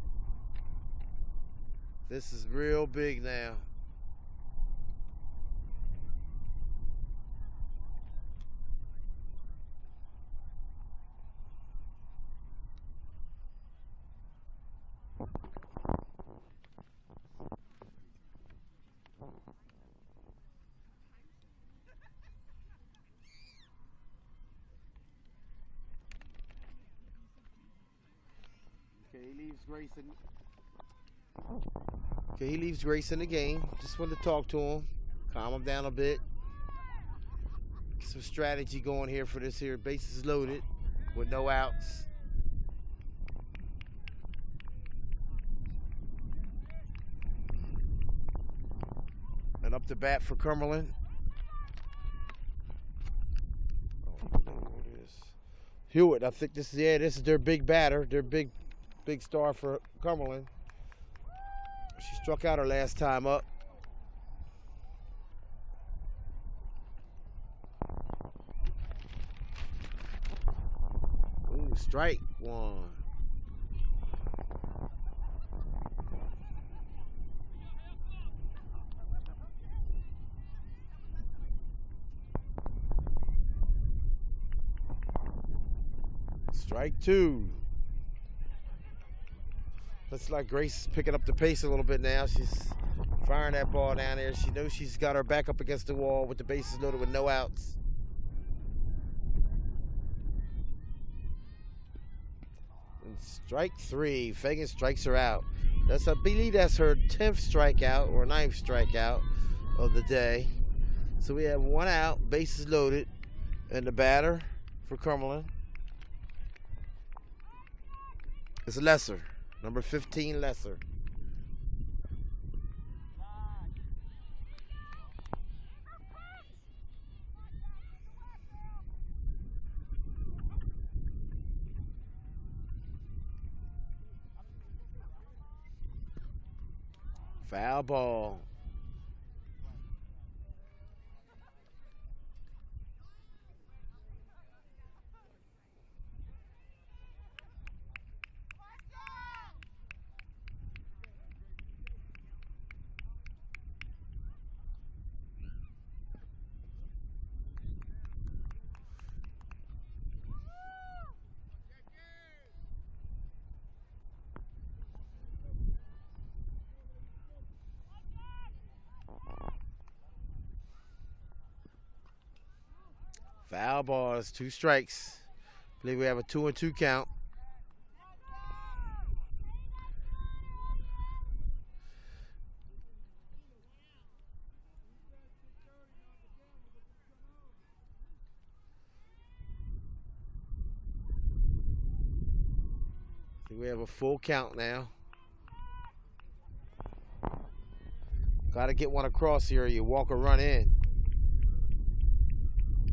This is real big now. He leaves Grace in the game. Just wanted to talk to him, calm him down a bit. Get some strategy going here for this here. Bases loaded with no outs. And up to bat for Cumberland. Oh, it is Hewitt. I think this is their big batter. Their big star for Cumberland. She struck out her last time up. Strike one. Strike two. Looks like Grace is picking up the pace a little bit now. She's firing that ball down there. She knows she's got her back up against the wall with the bases loaded with no outs. And strike three. Fagan strikes her out. I believe that's her 10th strikeout or 9th strikeout of the day. So we have one out, bases loaded, and the batter for Cumberland is Lesser, number 15, Lesser. Foul ball. Foul ball is 2 strikes. I believe we have a 2-2 count. So we have a full count now. Got to get one across here. You walk or run in.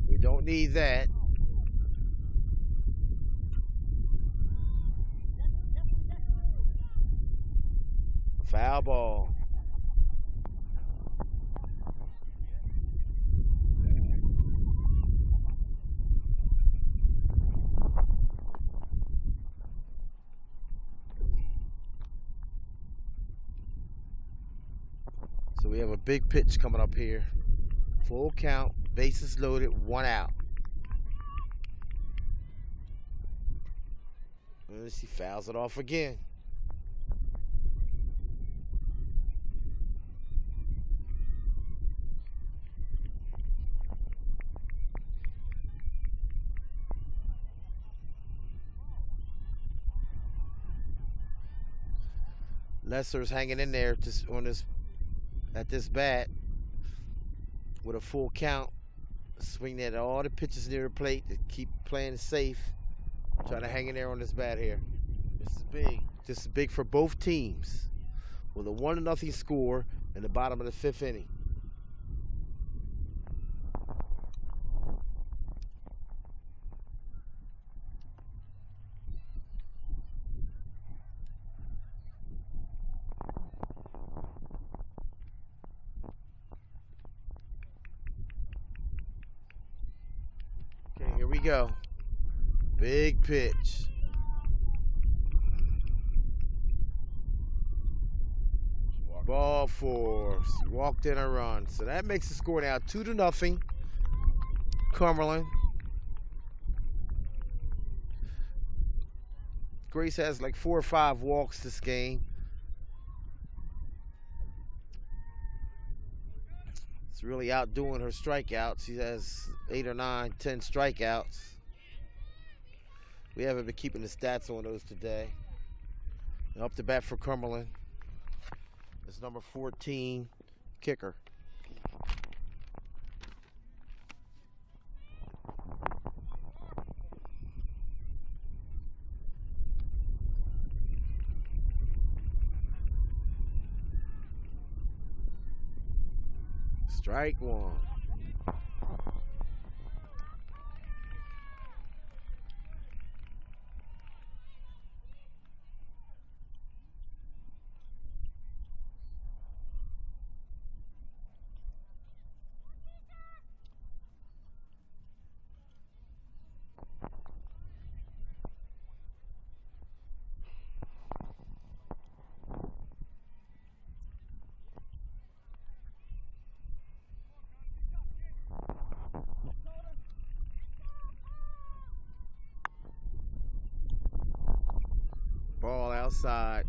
We don't need that. Foul ball. So we have a big pitch coming up here. Full count, bases loaded, 1 out. And she fouls it off again. Lesser's hanging in there just on this at this bat with a full count. Swing at all the pitches near the plate to keep playing safe. Trying to hang in there on this bat here. This is big. This is big for both teams. With a 1-0 score in the bottom of the 5th inning. Okay, here we go. Big pitch. Ball 4. Walked in a run. So that makes the score now 2-0. Cumberland. Grace has like 4 or 5 walks this game. It's really outdoing her strikeouts. She has 8 or 9, 10 strikeouts. We haven't been keeping the stats on those today. And up to bat for Cumberland is number 14, kicker. Strike 1. outside.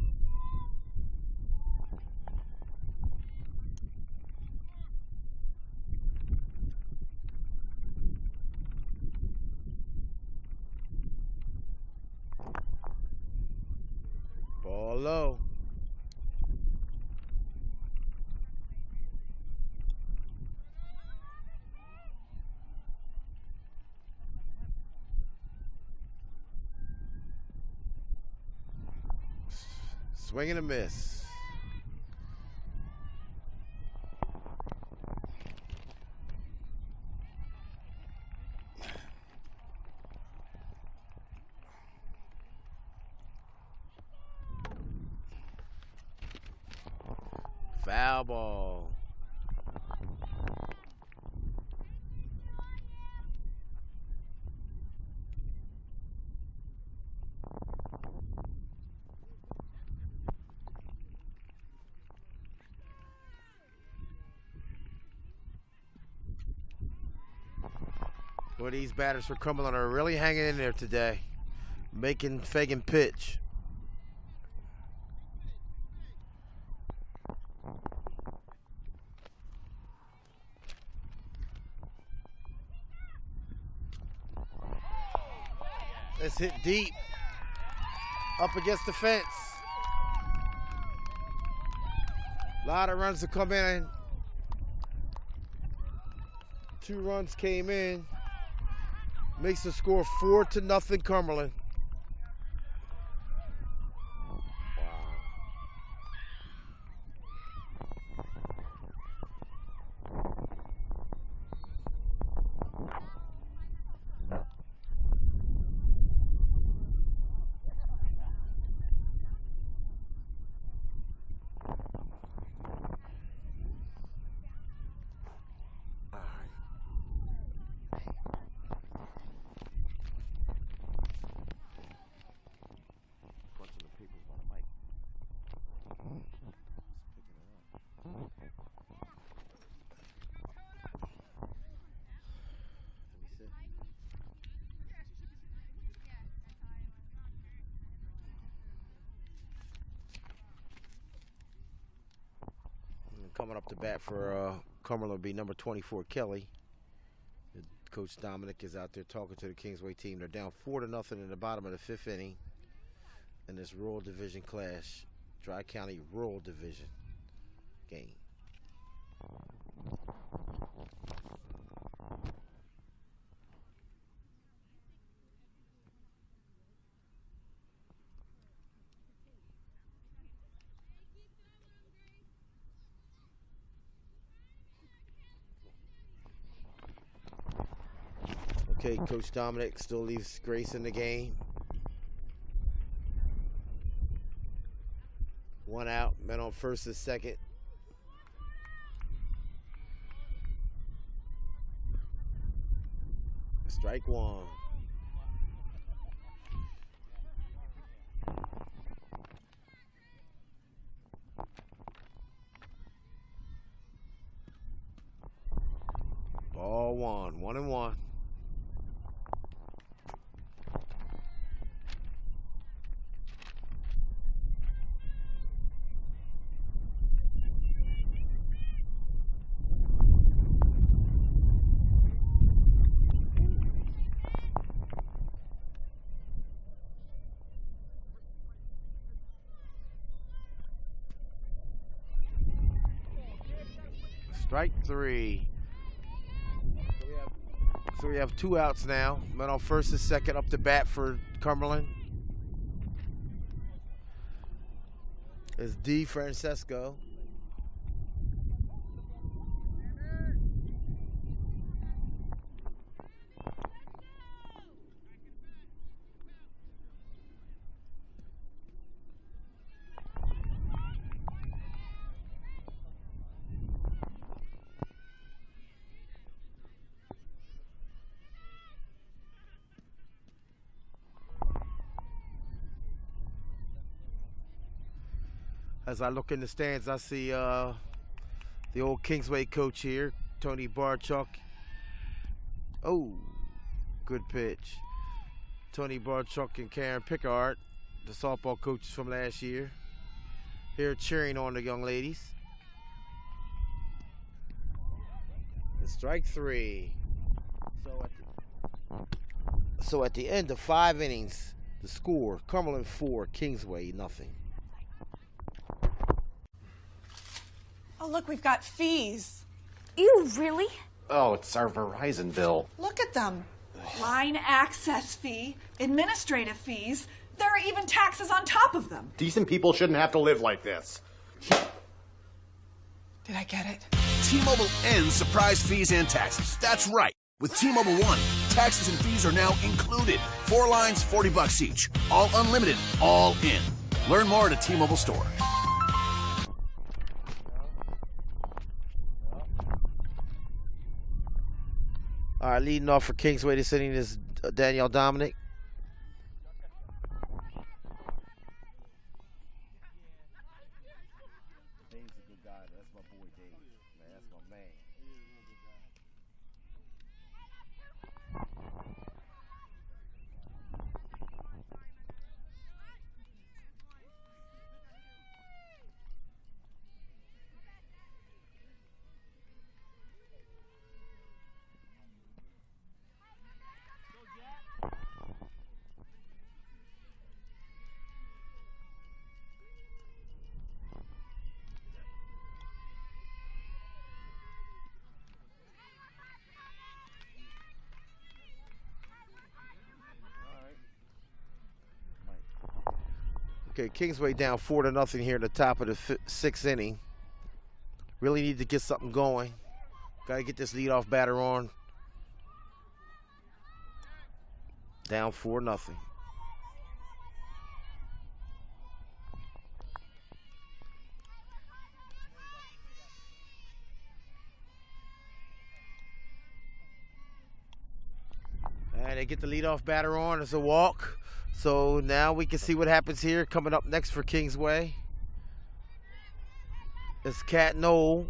Ball low. Swing and a miss. Foul ball. Boy, these batters for Cumberland are really hanging in there today, faking pitch. It's hit deep, up against the fence. A lot of runs to come in. 2 runs came in. Makes the score 4-0 Cumberland. Coming up to bat for Cumberland will be number 24, Kelly. Coach Dominic is out there talking to the Kingsway team. They're down 4-0 in the bottom of the 5th inning in this Rural Division clash, Tri-County Rural Division game. Okay, Coach Dominic still leaves Grace in the game. 1 out, men on first and second. Strike 1. Ball 1, 1-1. Strike 3. So we have 2 outs now. Men on first and second up to bat for Cumberland is D. Francesco. As I look in the stands, I see the old Kingsway coach here, Tony Barchuk. Oh, good pitch. Tony Barchuk and Karen Pickard the softball coaches from last year, here cheering on the young ladies. And strike 3. So at the end of 5 innings, the score, Cumberland 4, Kingsway nothing. Oh, look, we've got fees. Ew, really? Oh, it's our Verizon bill. Look at them. Line access fee, administrative fees. There are even taxes on top of them. Decent people shouldn't have to live like this. Did I get it? T-Mobile ends surprise fees and taxes. That's right. With T-Mobile One, taxes and fees are now included. 4 lines, $40 each. All unlimited, all in. Learn more at a T-Mobile store. All right, leading off for Kingsway this inning is Danielle Dominic. Dave's a good guy. That's my boy Dave. Man, that's my man. Okay, Kingsway down 4-0 here in the top of the 6th inning. Really need to get something going. Got to get this leadoff batter on. Down 4-0. And they get the leadoff batter on. It's a walk. So now we can see what happens here. Coming up next for Kingsway, it's Cat Knoll.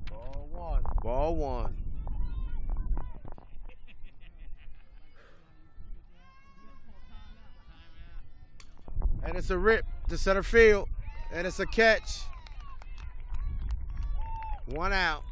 Ball 1. Ball 1. And it's a rip to center field, and it's a catch. 1 out.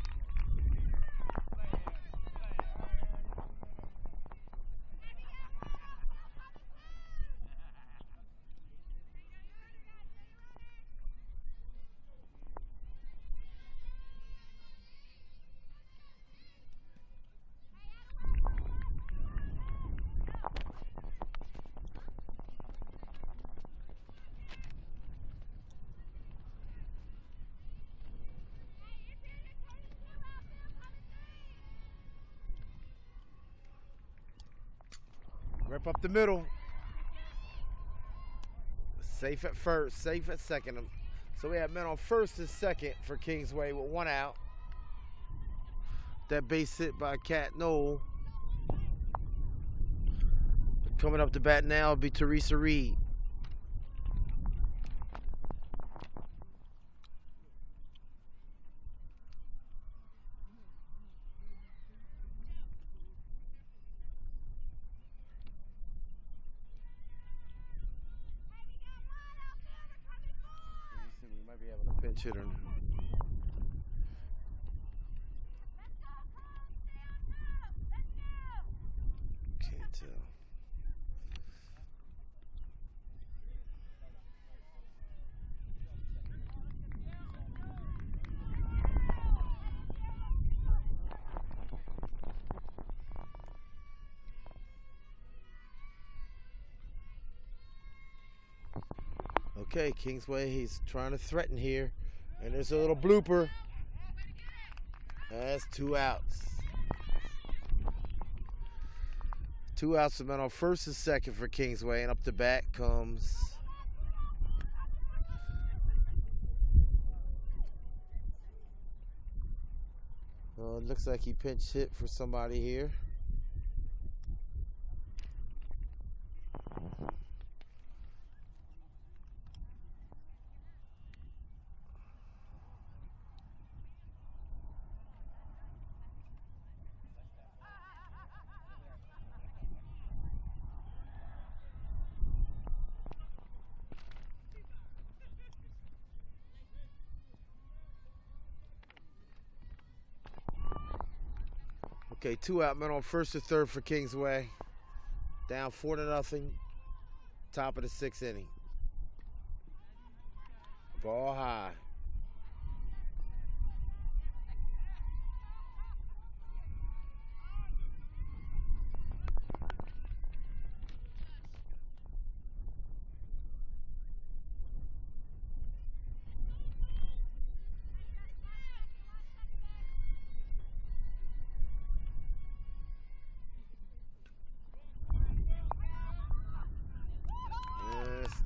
Rip up the middle. Safe at first, safe at second. So we have men on first and second for Kingsway with 1 out. That base hit by Cat Knoll. Coming up to bat now will be Teresa Reed. We might be having a pinch hitter. Can't tell. Okay, Kingsway, he's trying to threaten here. And there's a little blooper. That's 2 outs. 2 outs, the men on first and second for Kingsway, and up the bat comes it looks like he pinch hit for somebody here. Okay, 2 out men on first or third for Kingsway. Down 4-0. Top of the 6th inning. Ball high.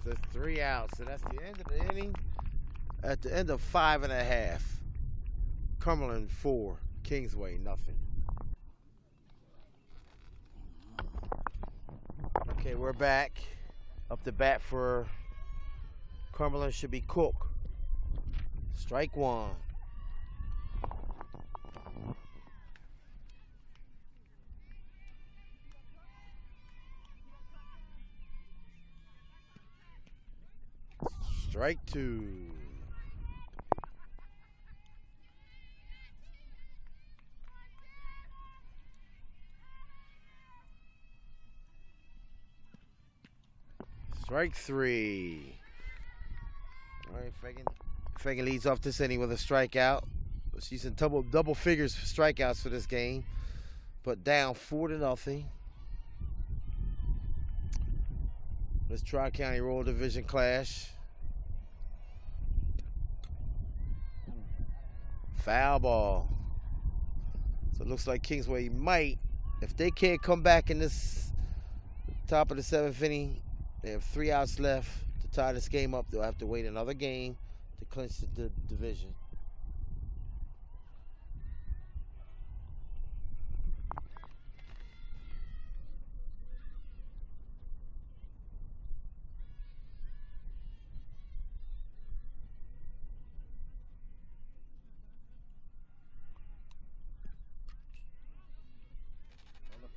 The 3 outs, so that's the end of the inning. At the end of 5.5, Cumberland 4, Kingsway nothing. Okay, we're back. Up to bat for Cumberland should be Cook. Strike 1. Strike 2. Strike 3. All right, Fagan leads off this inning with a strikeout. She's in double figures for strikeouts for this game, but down 4-0. This Tri-County Rural Division clash. Foul ball. So it looks like Kingsway might, if they can't come back in this top of the 7th inning, they have 3 outs left to tie this game up. They'll have to wait another game to clinch the division.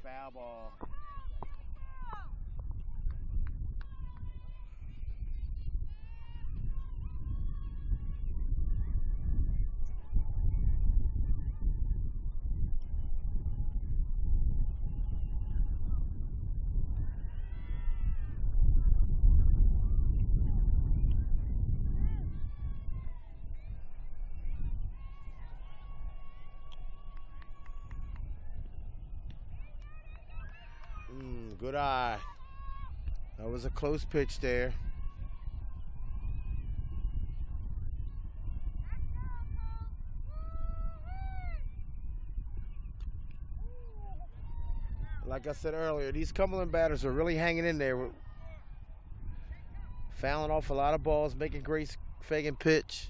Foul ball. Good eye. That was a close pitch there. Like I said earlier, these Cumberland batters are really hanging in there. Fouling off a lot of balls, making Grace Fagan pitch.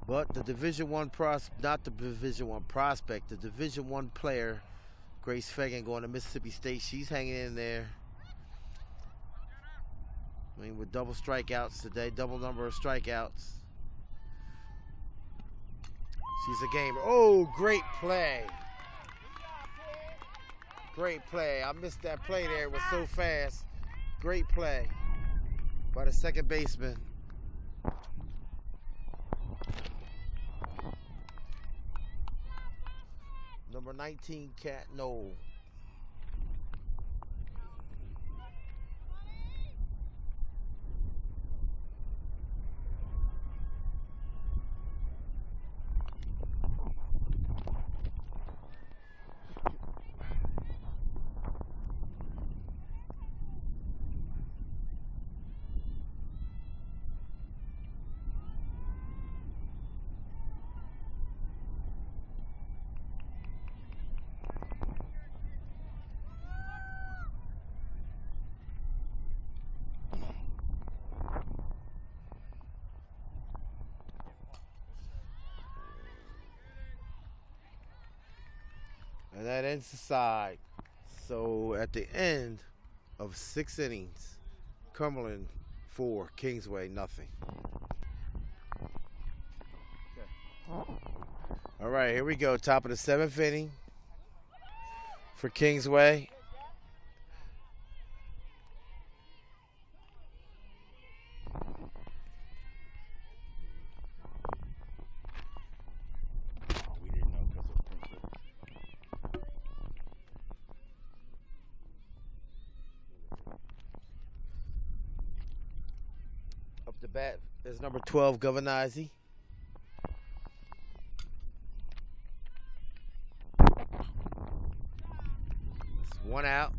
But the Division I not the Division I prospect, the Division I player, Grace Fagan, going to Mississippi State. She's hanging in there. I mean, with double strikeouts today, double number of strikeouts. She's a gamer. Oh, great play. Great play. I missed that play there. It was so fast. Great play by the second baseman. Number 19, Cat Knoll. And that ends the side. So at the end of 6 innings, Cumberland 4, Kingsway nothing. All right, here we go. Top of the 7th inning for Kingsway. the bat is number 12, Govanizzi. It's one out.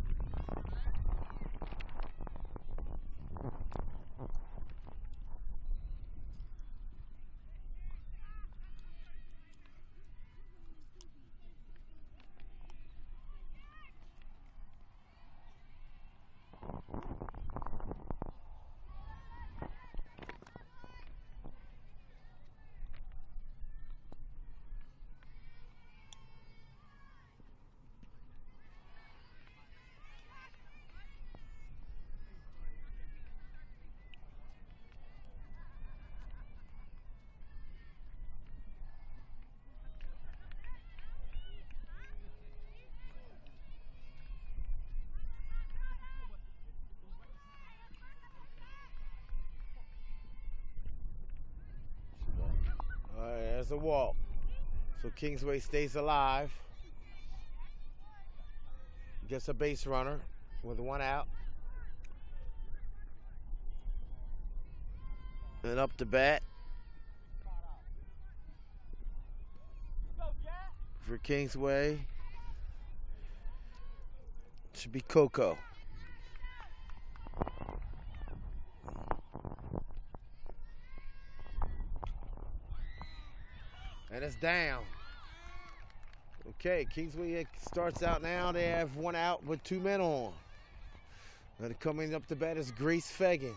All right, there's a walk. So Kingsway stays alive. Gets a base runner with one out. And up the bat for Kingsway should be Coco. And it's down. Okay, Kingsway starts out now. They have one out with 2 men on. And coming up to bat is Grace Fagan.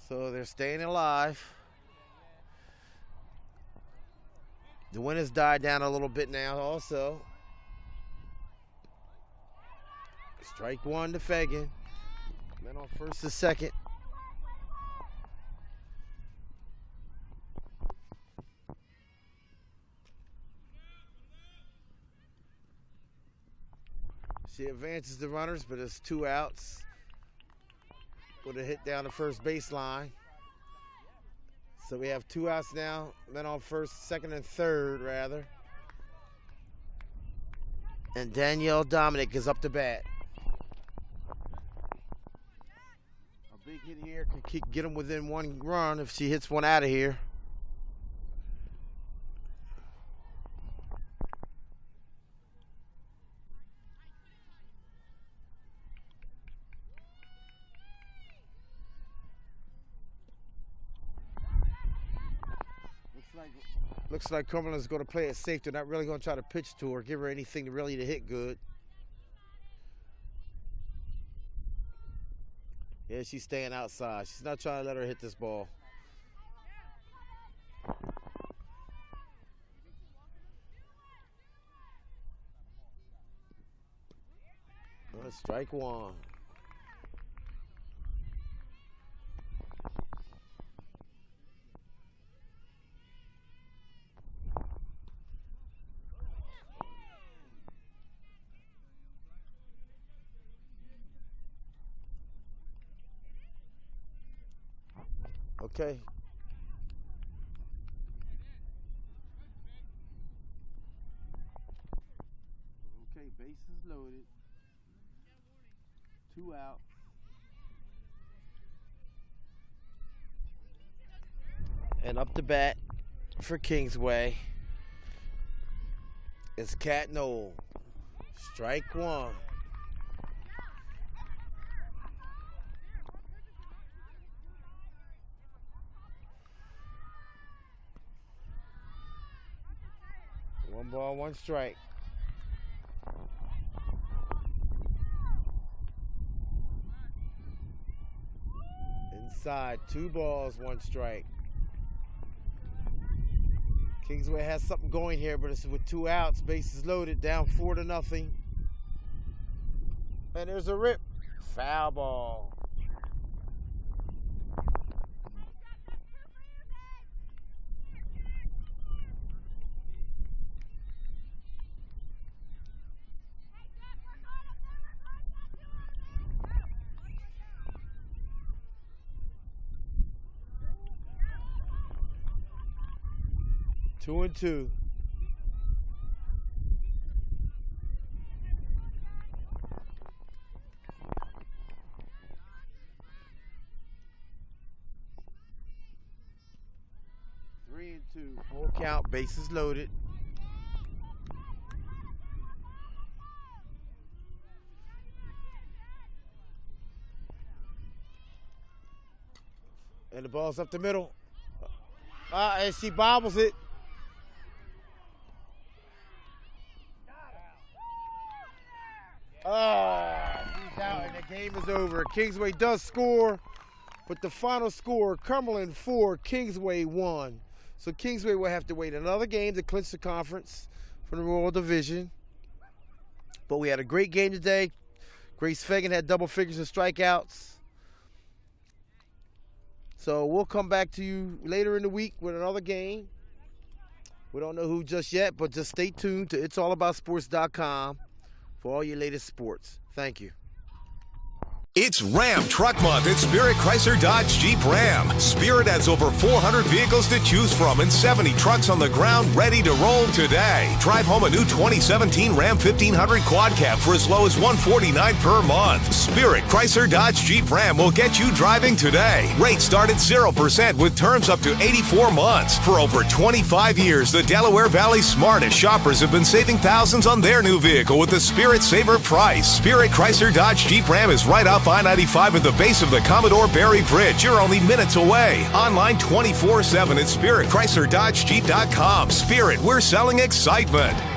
So they're staying alive. The wind has died down a little bit now also. Strike one to Fagan. Men on first to second. She advances the runners, but it's 2 outs with a hit down the first baseline. So we have 2 outs now. Men on first, second, and third, rather. And Danielle Dominic is up to bat. A big hit here could get them within 1 run if she hits one out of here. Looks like Cumberland's going to play it safe. They're not really going to try to pitch to her, give her anything to hit good. Yeah, she's staying outside. She's not trying to let her hit this ball. Well, strike one. Okay. Okay, bases loaded. 2 out. And up the bat for Kingsway is Cat Knoll. Strike one. One ball, one strike. Inside, 2 balls, 1 strike. Kingsway has something going here, but it's with 2 outs, bases loaded, down 4-0. And there's a rip. Foul ball. Two and two. 2. Full count, bases loaded. And the ball's up the middle. And she bobbles it. He's out and the game is over. Kingsway does score, but the final score, Cumberland 4, Kingsway 1. So Kingsway will have to wait another game to clinch the conference for the Royal Division. But we had a great game today. Grace Fagan had double figures of strikeouts. So we'll come back to you later in the week with another game. We don't know who just yet, but just stay tuned to it'sallaboutsports.com for all your latest sports. Thank you. It's Ram Truck Month at Spirit Chrysler Dodge Jeep Ram. Spirit has over 400 vehicles to choose from and 70 trucks on the ground ready to roll today. Drive home a new 2017 Ram 1500 Quad Cab for as low as $149 per month. Spirit Chrysler Dodge Jeep Ram will get you driving today. Rates start at 0% with terms up to 84 months. For over 25 years, the Delaware Valley's smartest shoppers have been saving thousands on their new vehicle with the Spirit Saver price. Spirit Chrysler Dodge Jeep Ram is right off I-95 at the base of the Commodore Barry Bridge. You're only minutes away. Online 24/7 at SpiritChryslerDodgeJeep.com. Spirit, we're selling excitement.